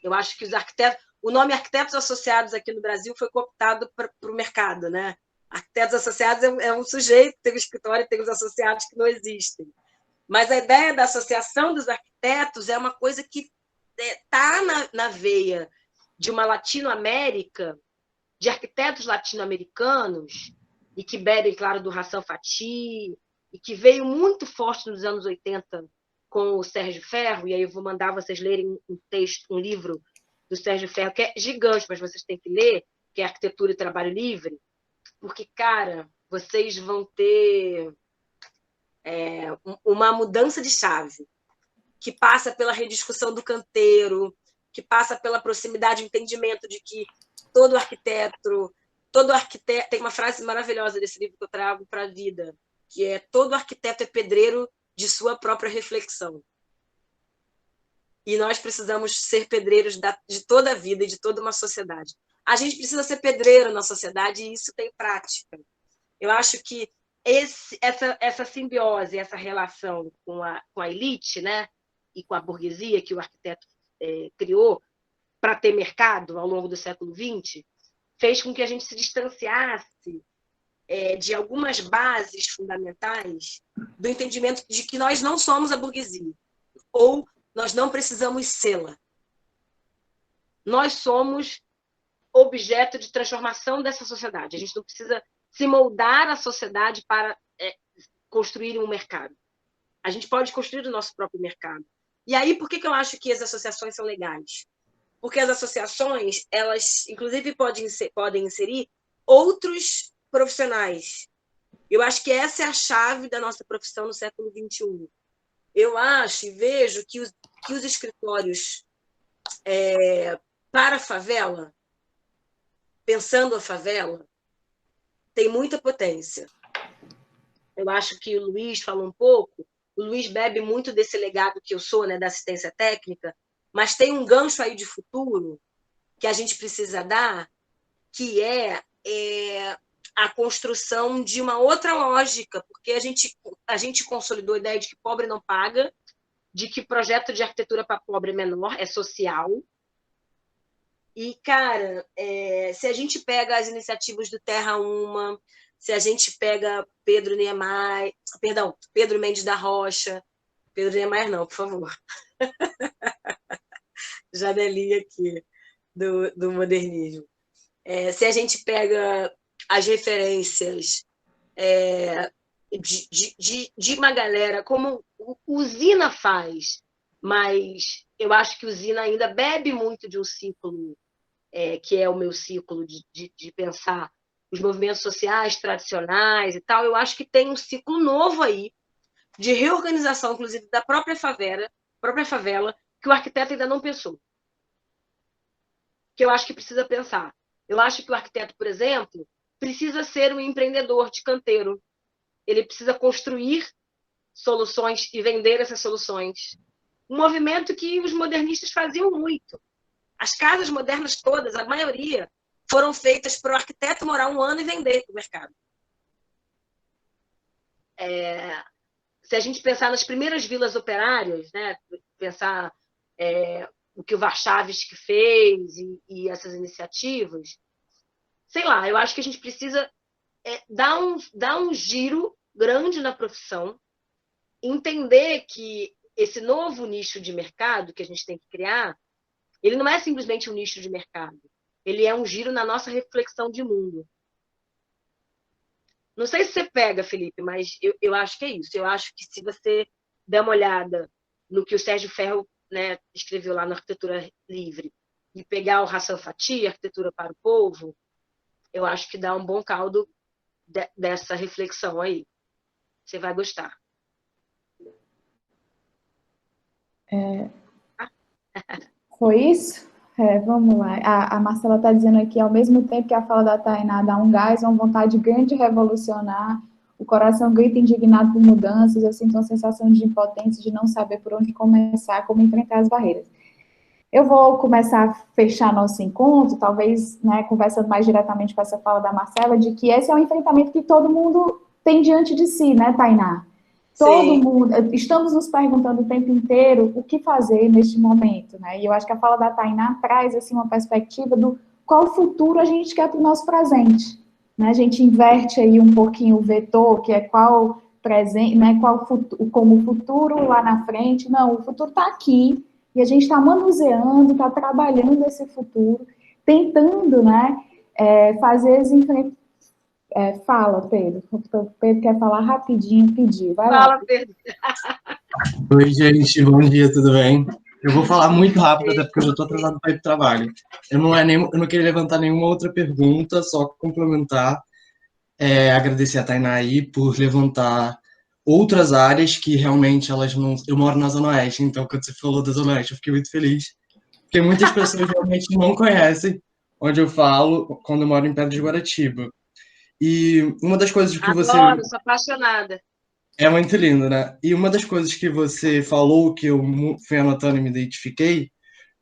Eu acho que os arquitetos... O nome Arquitetos Associados aqui no Brasil foi cooptado para o mercado, né? Arquitetos Associados é um sujeito, tem um escritório, tem os associados que não existem. Mas a ideia da associação dos arquitetos é uma coisa que está na veia de uma Latinoamérica, de arquitetos latino-americanos, e que bebem, claro, do Hassan Fathy, e que veio muito forte nos anos 80 com o Sérgio Ferro, e aí eu vou mandar vocês lerem um livro do Sérgio Ferro, que é gigante, mas vocês têm que ler, que é Arquitetura e Trabalho Livre, porque, cara, vocês vão ter uma mudança de chave, que passa pela rediscussão do canteiro, que passa pela proximidade e entendimento de que todo arquiteto... Tem uma frase maravilhosa desse livro que eu trago para a vida, que é: todo arquiteto é pedreiro de sua própria reflexão. E nós precisamos ser pedreiros de toda a vida e de toda uma sociedade. A gente precisa ser pedreiro na sociedade, e isso tem prática. Eu acho que essa simbiose, essa relação com a elite, né, e com a burguesia que o arquiteto criou, para ter mercado ao longo do século XX, fez com que a gente se distanciasse de algumas bases fundamentais do entendimento de que nós não somos a burguesia, ou nós não precisamos sê-la. Nós somos objeto de transformação dessa sociedade. A gente não precisa se moldar à sociedade para construir um mercado. A gente pode construir o nosso próprio mercado. E aí, por que eu acho que as associações são legais? Porque as associações, elas, inclusive, podem inserir outros profissionais. Eu acho que essa é a chave da nossa profissão no século XXI. Eu acho e vejo que os escritórios para a favela, pensando a favela, tem muita potência. Eu acho que o Luiz falou um pouco, o Luiz bebe muito desse legado que eu sou, né, da assistência técnica, mas tem um gancho aí de futuro que a gente precisa dar, que é a construção de uma outra lógica, porque a gente consolidou a ideia de que pobre não paga, de que projeto de arquitetura para pobre é menor, é social. E, cara, se a gente pega as iniciativas do Terra Uma, se a gente pega Pedro Mendes da Rocha, Pedro Niemeyer não, por favor. Janelinha aqui do modernismo. Se a gente pega as referências de uma galera, como o Usina faz, mas eu acho que o Usina ainda bebe muito de um ciclo, que é o meu ciclo de pensar os movimentos sociais tradicionais e tal. Eu acho que tem um ciclo novo aí, de reorganização, inclusive, da própria favela, que o arquiteto ainda não pensou. Que eu acho que precisa pensar. Eu acho que o arquiteto, por exemplo, precisa ser um empreendedor de canteiro. Ele precisa construir soluções e vender essas soluções. Um movimento que os modernistas faziam muito. As casas modernas todas, a maioria, foram feitas para o arquiteto morar 1 ano e vender para o mercado. Se a gente pensar nas primeiras vilas operárias, né, pensar o que o Warszawski fez e essas iniciativas, sei lá, eu acho que a gente precisa dar um giro grande na profissão, entender que esse novo nicho de mercado que a gente tem que criar, ele não é simplesmente um nicho de mercado, ele é um giro na nossa reflexão de mundo. Não sei se você pega, Felipe, mas eu acho que é isso. Eu acho que se você der uma olhada no que o Sérgio Ferro, né, escreveu lá na Arquitetura Livre, e pegar o Hassan Fathy, Arquitetura para o Povo, eu acho que dá um bom caldo dessa reflexão aí. Você vai gostar. Foi isso? Vamos lá. A Marcela está dizendo aqui, ao mesmo tempo que a fala da Tainá dá um gás, uma vontade grande de revolucionar, o coração grita indignado por mudanças, eu sinto uma sensação de impotência, de não saber por onde começar, como enfrentar as barreiras. Eu vou começar a fechar nosso encontro, talvez, né, conversando mais diretamente com essa fala da Marcela, de que esse é um enfrentamento que todo mundo tem diante de si, né, Tainá? Todo mundo, estamos nos perguntando o tempo inteiro o que fazer neste momento, né? E eu acho que a fala da Tainá traz, assim, uma perspectiva do qual futuro a gente quer para o nosso presente, né? A gente inverte aí um pouquinho o vetor, que é qual presente, né? Como o futuro lá na frente. Não, o futuro está aqui e a gente está manuseando, está trabalhando esse futuro, tentando, né? Fazer esse enfrentamento. Fala, Pedro. O Pedro quer falar rapidinho, pediu. Vai lá. Fala, Pedro. Oi, gente. Bom dia, tudo bem? Eu vou falar muito rápido, até porque eu já estou atrasado para ir para o trabalho. Eu não queria levantar nenhuma outra pergunta, só complementar. Agradecer a Tainá aí por levantar outras áreas que realmente elas não... Eu moro na Zona Oeste, então quando você falou da Zona Oeste, eu fiquei muito feliz. Porque muitas pessoas realmente não conhecem onde eu falo quando eu moro em Pedra de Guaratiba. E uma das coisas que você... Adoro, sou apaixonada. É muito lindo, né? E uma das coisas que você falou, que eu fui anotando e me identifiquei,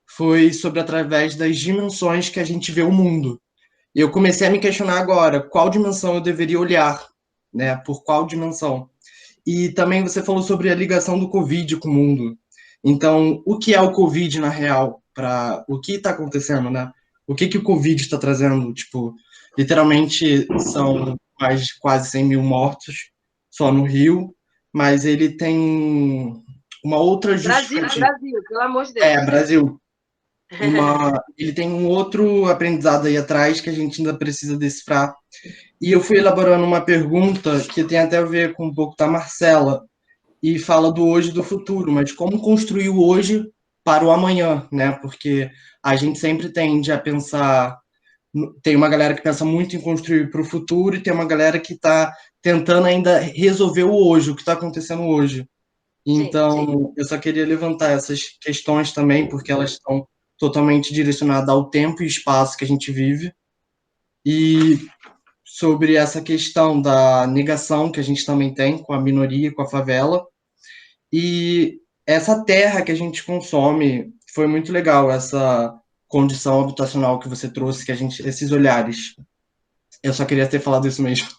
foi sobre através das dimensões que a gente vê o mundo. E eu comecei a me questionar agora, qual dimensão eu deveria olhar, né? Por qual dimensão? E também você falou sobre a ligação do Covid com o mundo. Então, o que é o Covid, na real? para o que está acontecendo, né? O que o Covid está trazendo? Tipo, literalmente são mais de quase 100 mil mortos só no Rio, mas ele tem uma outra justificativa. Brasil, pelo amor de Deus. Brasil. Ele tem um outro aprendizado aí atrás que a gente ainda precisa decifrar. E eu fui elaborando uma pergunta que tem até a ver com um pouco da Marcela, e fala do hoje e do futuro, mas como construir o hoje para o amanhã, né? Porque a gente sempre tende a pensar. Tem uma galera que pensa muito em construir para o futuro e tem uma galera que está tentando ainda resolver o hoje, o que está acontecendo hoje. Então, eu só queria levantar essas questões também, porque elas estão totalmente direcionadas ao tempo e espaço que a gente vive. E sobre essa questão da negação que a gente também tem com a minoria, com a favela. E essa terra que a gente consome, foi muito legal essa condição habitacional que você trouxe, que a gente, esses olhares. Eu só queria ter falado isso mesmo.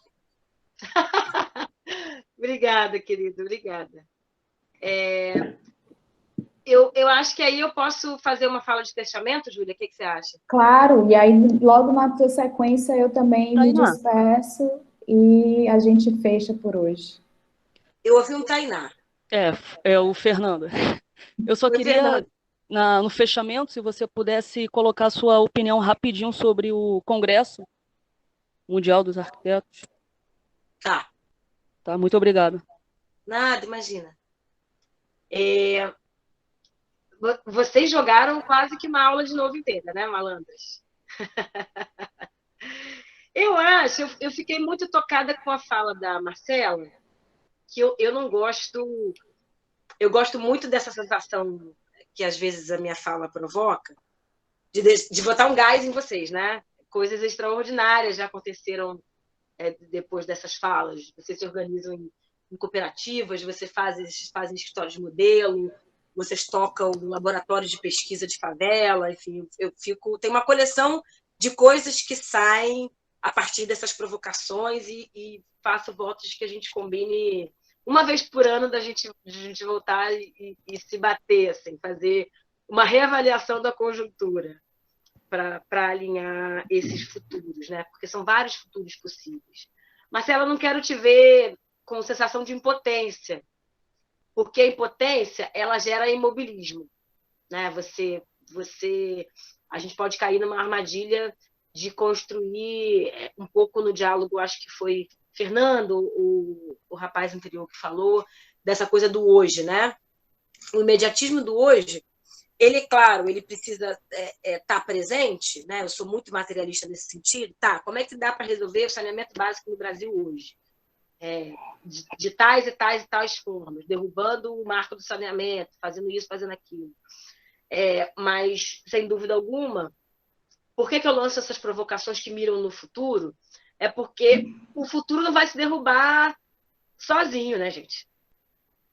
Obrigada, querido, obrigada. Eu acho que aí eu posso fazer uma fala de fechamento, Júlia, o que você acha? Claro, e aí logo na tua sequência eu também me despeço e a gente fecha por hoje. Eu ouvi um Tainá. É o Fernando. Eu só queria, no fechamento, se você pudesse colocar sua opinião rapidinho sobre o Congresso Mundial dos Arquitetos. Tá, muito obrigado. Nada, imagina. Vocês jogaram quase que uma aula de novo inteira, né, malandras? Eu fiquei muito tocada com a fala da Marcela, que eu não gosto. Eu gosto muito dessa sensação que às vezes a minha fala provoca, de botar um gás em vocês, né? Coisas extraordinárias já aconteceram depois dessas falas. Vocês se organizam em cooperativas, vocês fazem escritórios de modelo, vocês tocam laboratórios de pesquisa de favela, enfim, tem uma coleção de coisas que saem a partir dessas provocações e faço votos de que a gente combine uma vez por ano da gente voltar e se bater, assim, fazer uma reavaliação da conjuntura para alinhar esses futuros, né? Porque são vários futuros possíveis. Marcela, eu não quero te ver com sensação de impotência, porque a impotência ela gera imobilismo, né? A gente pode cair numa armadilha de construir um pouco no diálogo, acho que foi Fernando, o rapaz anterior que falou, dessa coisa do hoje, né? O imediatismo do hoje, ele, claro, ele precisa estar presente, né? Eu sou muito materialista nesse sentido. Tá, como é que dá para resolver o saneamento básico no Brasil hoje? De tais e tais e tais formas, derrubando o marco do saneamento, fazendo isso, fazendo aquilo. Mas, sem dúvida alguma, por que eu lanço essas provocações que miram no futuro? É porque o futuro não vai se derrubar sozinho, né, gente?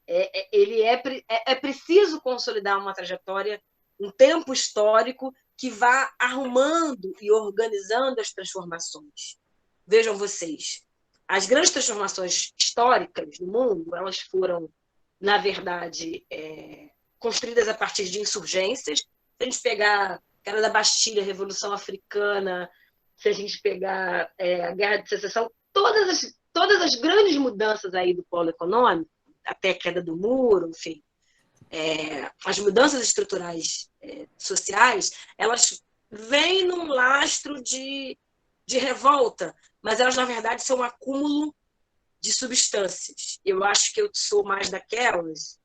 É preciso consolidar uma trajetória, um tempo histórico que vá arrumando e organizando as transformações. Vejam vocês, as grandes transformações históricas do mundo, elas foram, na verdade, construídas a partir de insurgências. Se a gente pegar a Queda da Bastilha, a Revolução Africana, se a gente pegar a Guerra de Secessão, todas as grandes mudanças aí do polo econômico, até a queda do muro, enfim, as mudanças estruturais sociais, elas vêm num lastro de revolta, mas elas, na verdade, são um acúmulo de substâncias. Eu acho que eu sou mais daquelas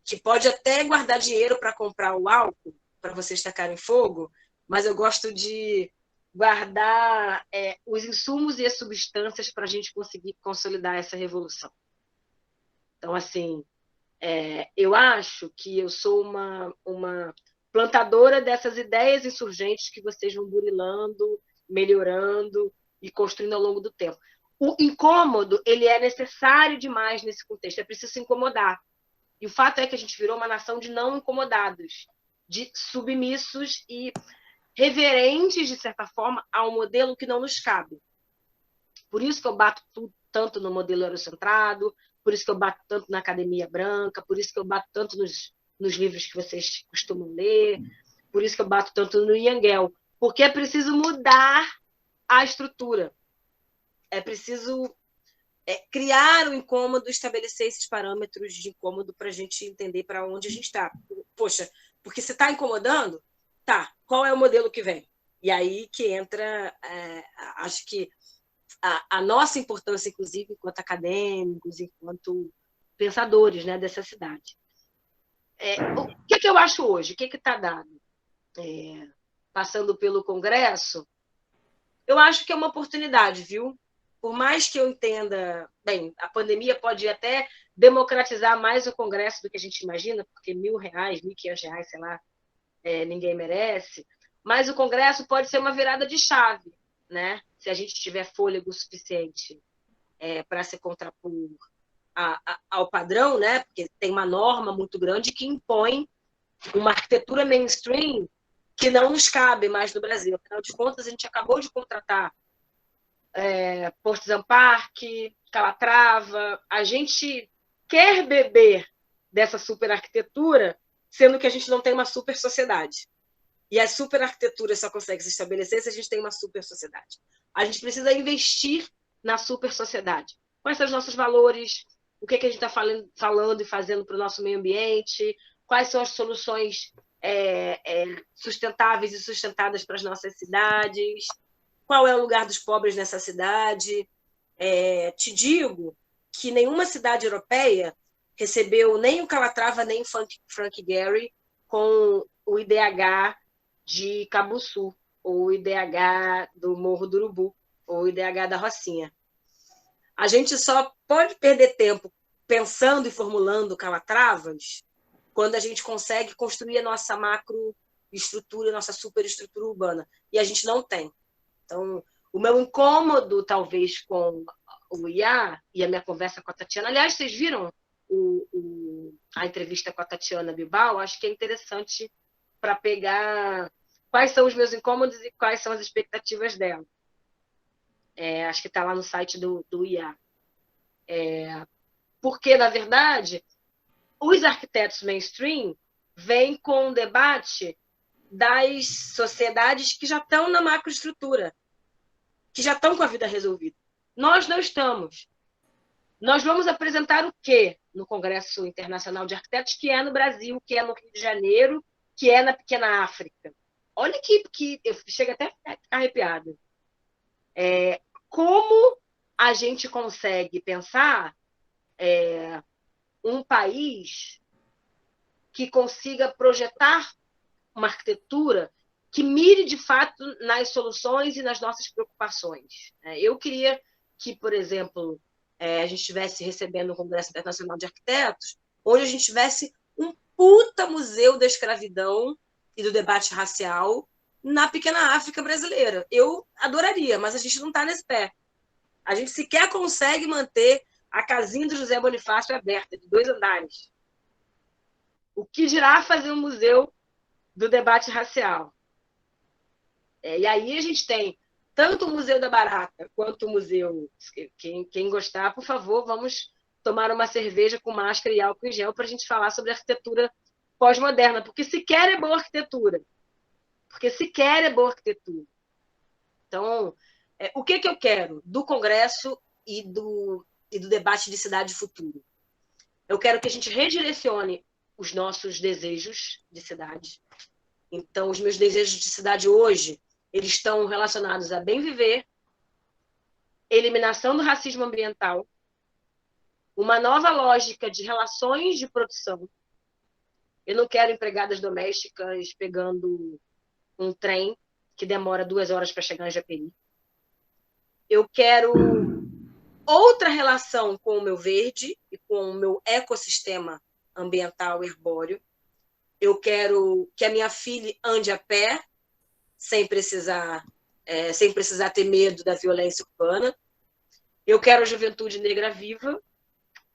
que pode até guardar dinheiro para comprar o álcool, para vocês tacarem fogo, mas eu gosto de guardar os insumos e as substâncias para a gente conseguir consolidar essa revolução. Então, assim, eu acho que eu sou uma plantadora dessas ideias insurgentes que vocês vão burilando, melhorando e construindo ao longo do tempo. O incômodo, ele é necessário demais nesse contexto, é preciso se incomodar. E o fato é que a gente virou uma nação de não incomodados, de submissos e reverentes, de certa forma, a um modelo que não nos cabe. Por isso que eu bato tanto no modelo eurocentrado, por isso que eu bato tanto na academia branca, por isso que eu bato tanto nos livros que vocês costumam ler. por isso que eu bato tanto no Yangel, porque é preciso mudar a estrutura. É preciso criar o incômodo, estabelecer esses parâmetros de incômodo para a gente entender para onde a gente está. Poxa, porque se está incomodando, tá, qual é o modelo que vem? E aí que entra, acho que a nossa importância, inclusive, enquanto acadêmicos, enquanto pensadores, né, dessa cidade. O que eu acho hoje? O que está dado? Passando pelo Congresso, eu acho que é uma oportunidade, viu? Por mais que eu entenda, bem, a pandemia pode até democratizar mais o Congresso do que a gente imagina, porque R$1.000, R$1.500, sei lá, ninguém merece, mas o Congresso pode ser uma virada de chave, né? Se a gente tiver fôlego suficiente para se contrapor ao padrão, né? Porque tem uma norma muito grande que impõe uma arquitetura mainstream que não nos cabe mais no Brasil. Afinal de contas, a gente acabou de contratar Porto Park, Calatrava. A gente quer beber dessa super arquitetura, sendo que a gente não tem uma super sociedade. E a super arquitetura só consegue se estabelecer se a gente tem uma super sociedade. A gente precisa investir na super sociedade. Quais são os nossos valores? O que a gente está falando e fazendo para o nosso meio ambiente? Quais são as soluções sustentáveis e sustentadas para as nossas cidades? Qual é o lugar dos pobres nessa cidade? Te digo que nenhuma cidade europeia recebeu nem o Calatrava, nem o Frank Gehry com o IDH de Cabuçu, ou o IDH do Morro do Urubu, ou o IDH da Rocinha. A gente só pode perder tempo pensando e formulando Calatravas quando a gente consegue construir a nossa macroestrutura, nossa superestrutura urbana. E a gente não tem. Então, o meu incômodo, talvez, com o IA e a minha conversa com a Tatiana... Aliás, vocês viram a entrevista com a Tatiana Bilbao? Acho que é interessante para pegar quais são os meus incômodos e quais são as expectativas dela. Acho que está lá no site do IA. Porque, na verdade, os arquitetos mainstream vêm com um debate das sociedades que já estão na macroestrutura, que já estão com a vida resolvida. Nós não estamos. Nós vamos apresentar o quê no Congresso Internacional de Arquitetos, que é no Brasil, que é no Rio de Janeiro, que é na pequena África? Olha que eu chego até a ficar arrepiada. Como a gente consegue pensar um país que consiga projetar uma arquitetura que mire, de fato, nas soluções e nas nossas preocupações. Eu queria que, por exemplo, a gente estivesse recebendo o Congresso Internacional de Arquitetos, onde a gente tivesse um puta museu da escravidão e do debate racial na pequena África brasileira. Eu adoraria, mas a gente não está nesse pé. A gente sequer consegue manter a casinha do José Bonifácio aberta, de 2 andares. O que dirá fazer um museu do debate racial? E aí a gente tem tanto o Museu da Barata quanto o museu... Quem gostar, por favor, vamos tomar uma cerveja com máscara e álcool em gel para a gente falar sobre arquitetura pós-moderna, porque sequer é boa arquitetura. Então, o que eu quero do Congresso e do debate de cidade futuro? Eu quero que a gente redirecione os nossos desejos de cidade. Então, os meus desejos de cidade hoje, eles estão relacionados a bem viver, eliminação do racismo ambiental, uma nova lógica de relações de produção. Eu não quero empregadas domésticas pegando um trem que demora 2 horas para chegar em Japeri. Eu quero outra relação com o meu verde e com o meu ecossistema ambiental herbóreo. Eu quero que a minha filha ande a pé, sem precisar ter medo da violência urbana. Eu quero a juventude negra viva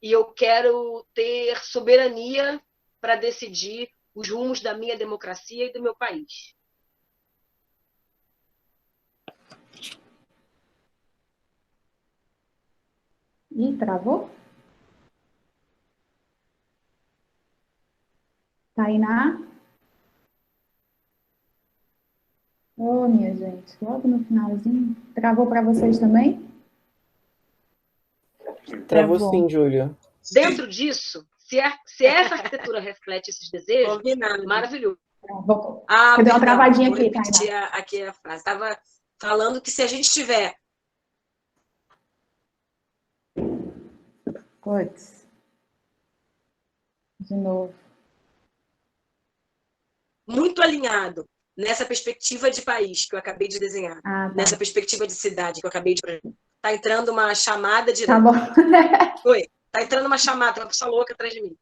e eu quero ter soberania para decidir os rumos da minha democracia e do meu país. Ih, travou? Tainá? Ô, minha gente, logo no finalzinho. Travou para vocês também? Travou sim, Júlia. Dentro disso, se essa arquitetura reflete esses desejos, Combinado. maravilhoso. Vou Ah, dei uma perdão, travadinha vou aqui, repetir aqui a frase. Estava falando que se a gente tiver Puts. De novo. muito alinhado nessa perspectiva de país que eu acabei de desenhar, Ah, tá. nessa perspectiva de cidade que eu acabei de projetar, tá entrando uma chamada de... Tá bom. Oi, tá entrando uma chamada, uma pessoa louca atrás de mim.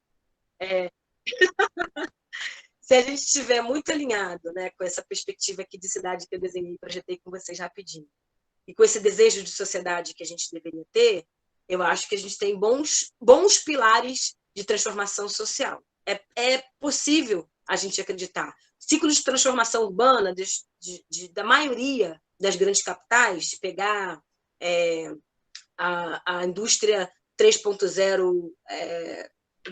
Se a gente estiver muito alinhado, né, com essa perspectiva aqui de cidade que eu desenhei e projetei com vocês rapidinho, e com esse desejo de sociedade que a gente deveria ter, eu acho que a gente tem bons pilares de transformação social. É possível a gente acreditar. Ciclo de transformação urbana da maioria das grandes capitais, pegar a indústria 3.0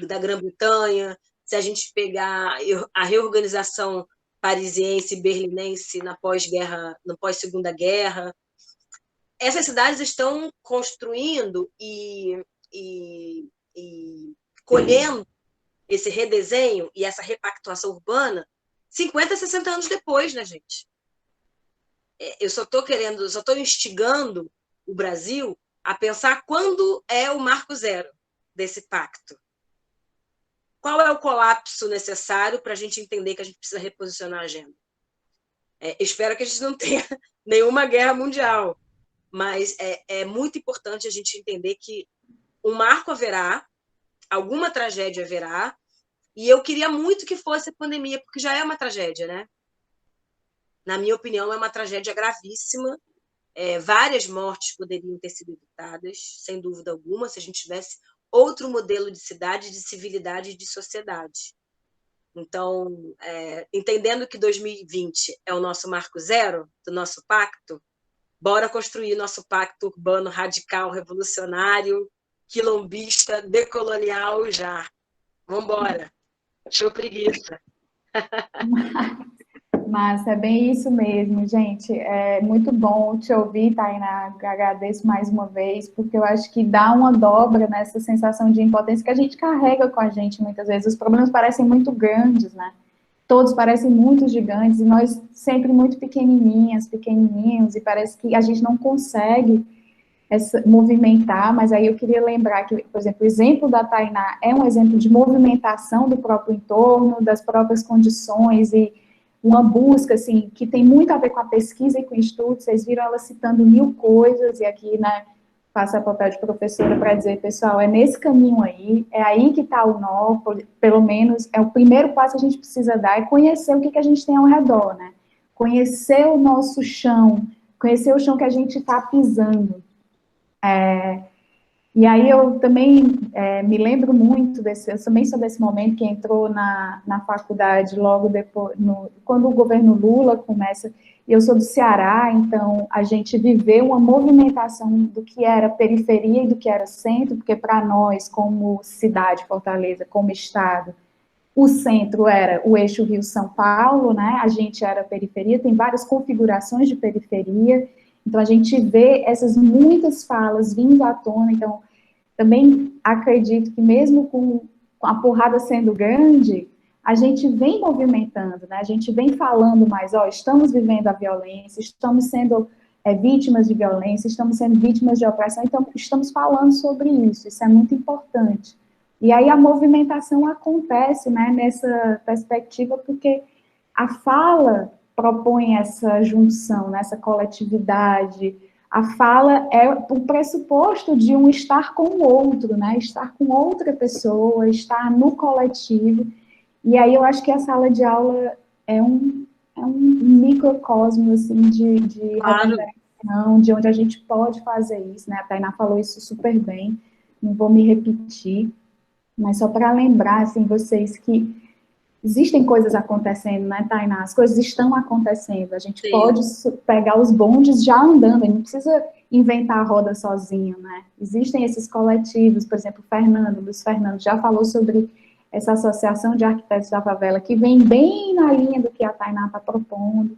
da Grã-Bretanha, se a gente pegar a reorganização parisiense e berlinense na pós-guerra, na pós-segunda guerra, essas cidades estão construindo e colhendo esse redesenho e essa repactuação urbana 50, 60 anos depois, né, gente? Eu só estou instigando o Brasil a pensar quando é o marco zero desse pacto. Qual é o colapso necessário para a gente entender que a gente precisa reposicionar a agenda? Espero que a gente não tenha nenhuma guerra mundial, mas é muito importante a gente entender que um marco haverá, alguma tragédia haverá, e eu queria muito que fosse a pandemia, porque já é uma tragédia, né? Na minha opinião, é uma tragédia gravíssima. Várias mortes poderiam ter sido evitadas, sem dúvida alguma, se a gente tivesse outro modelo de cidade, de civilidade e de sociedade. Então, entendendo que 2020 é o nosso marco zero do nosso pacto, bora construir nosso pacto urbano radical, revolucionário, quilombista, decolonial já. Vamos embora. Show preguiça. Mas é bem isso mesmo, gente. É muito bom te ouvir, Tainá. Agradeço mais uma vez, porque eu acho que dá uma dobra nessa sensação de impotência que a gente carrega com a gente muitas vezes. Os problemas parecem muito grandes, né? Todos parecem muito gigantes e nós sempre muito pequenininhos, e parece que a gente não consegue movimentar, mas aí eu queria lembrar que, por exemplo, o exemplo da Tainá é um exemplo de movimentação do próprio entorno, das próprias condições e uma busca, assim, que tem muito a ver com a pesquisa e com o estudo. Vocês viram ela citando 1000 coisas, e aqui, né, faço o papel de professora para dizer, pessoal, é nesse caminho aí, é aí que está o nó, pelo menos, é o primeiro passo que a gente precisa dar, é conhecer o que a gente tem ao redor, né? Conhecer o nosso chão, conhecer o chão que a gente está pisando. E aí eu também me lembro muito eu também sou desse momento que entrou na faculdade logo depois, quando o governo Lula começa, e eu sou do Ceará, então a gente viveu uma movimentação do que era periferia e do que era centro, porque para nós, como cidade, Fortaleza, como estado, o centro era o eixo Rio-São Paulo, né? A gente era periferia, tem várias configurações de periferia, então a gente vê essas muitas falas vindo à tona. Então também acredito que mesmo com a porrada sendo grande, a gente vem movimentando, né? A gente vem falando mais, estamos vivendo a violência, estamos sendo vítimas de violência, estamos sendo vítimas de opressão, então estamos falando sobre isso é muito importante. E aí a movimentação acontece, né, nessa perspectiva, porque a fala propõe essa junção, né, essa coletividade. A fala é o pressuposto de um estar com o outro, né? Estar com outra pessoa, estar no coletivo. E aí eu acho que a sala de aula é um microcosmo, assim, de Claro. representação, de onde a gente pode fazer isso, né? A Tainá falou isso super bem, não vou me repetir, mas só para lembrar, assim, vocês que existem coisas acontecendo, né, Tainá? As coisas estão acontecendo. A gente pode pegar os bondes já andando, a gente não precisa inventar a roda sozinho, né? Existem esses coletivos, por exemplo, Luiz Fernando já falou sobre essa associação de arquitetos da favela, que vem bem na linha do que a Tainá está propondo.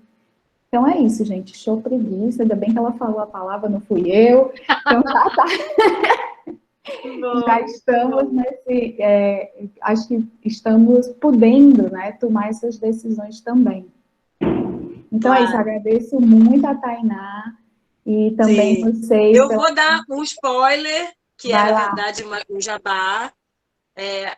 Então é isso, gente. Show preguiça. Ainda bem que ela falou a palavra, não fui eu. Então já estamos nesse. Acho que estamos podendo, né, tomar essas decisões também. Então é isso. Agradeço muito a Tainá e também vocês. Eu vou dar um spoiler, que é, na verdade, um jabá.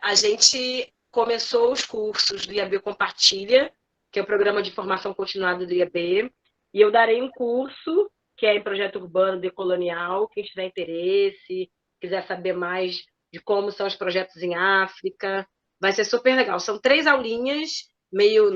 A gente começou os cursos do IAB Compartilha, que é o programa de formação continuada do IAB, e eu darei um curso, que é em projeto urbano decolonial, quem tiver interesse, quiser saber mais de como são os projetos em África, vai ser super legal. São 3 aulinhas, meio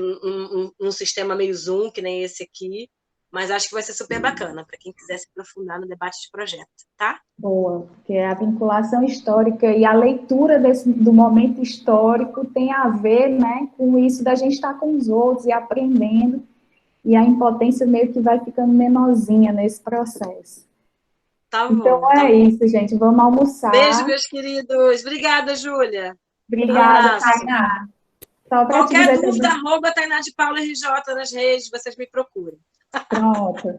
um sistema meio Zoom, que nem esse aqui, mas acho que vai ser super bacana para quem quiser se aprofundar no debate de projeto, tá? Boa, porque a vinculação histórica e a leitura do momento histórico tem a ver, né, com isso da gente estar com os outros e aprendendo, e a impotência meio que vai ficando menorzinha nesse processo. Tá bom. Então é isso, gente, vamos almoçar. Beijo, meus queridos. Obrigada, Júlia. Obrigada, Tainá. Qualquer dúvida, @ Tainá de Paula RJ nas redes, vocês me procurem. Pronto.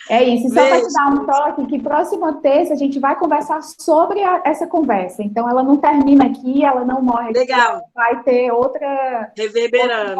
É isso. E só para te dar um toque, que próxima terça a gente vai conversar sobre essa conversa. Então, ela não termina aqui, ela não morre aqui. Legal. Vai ter outra... Reverberando.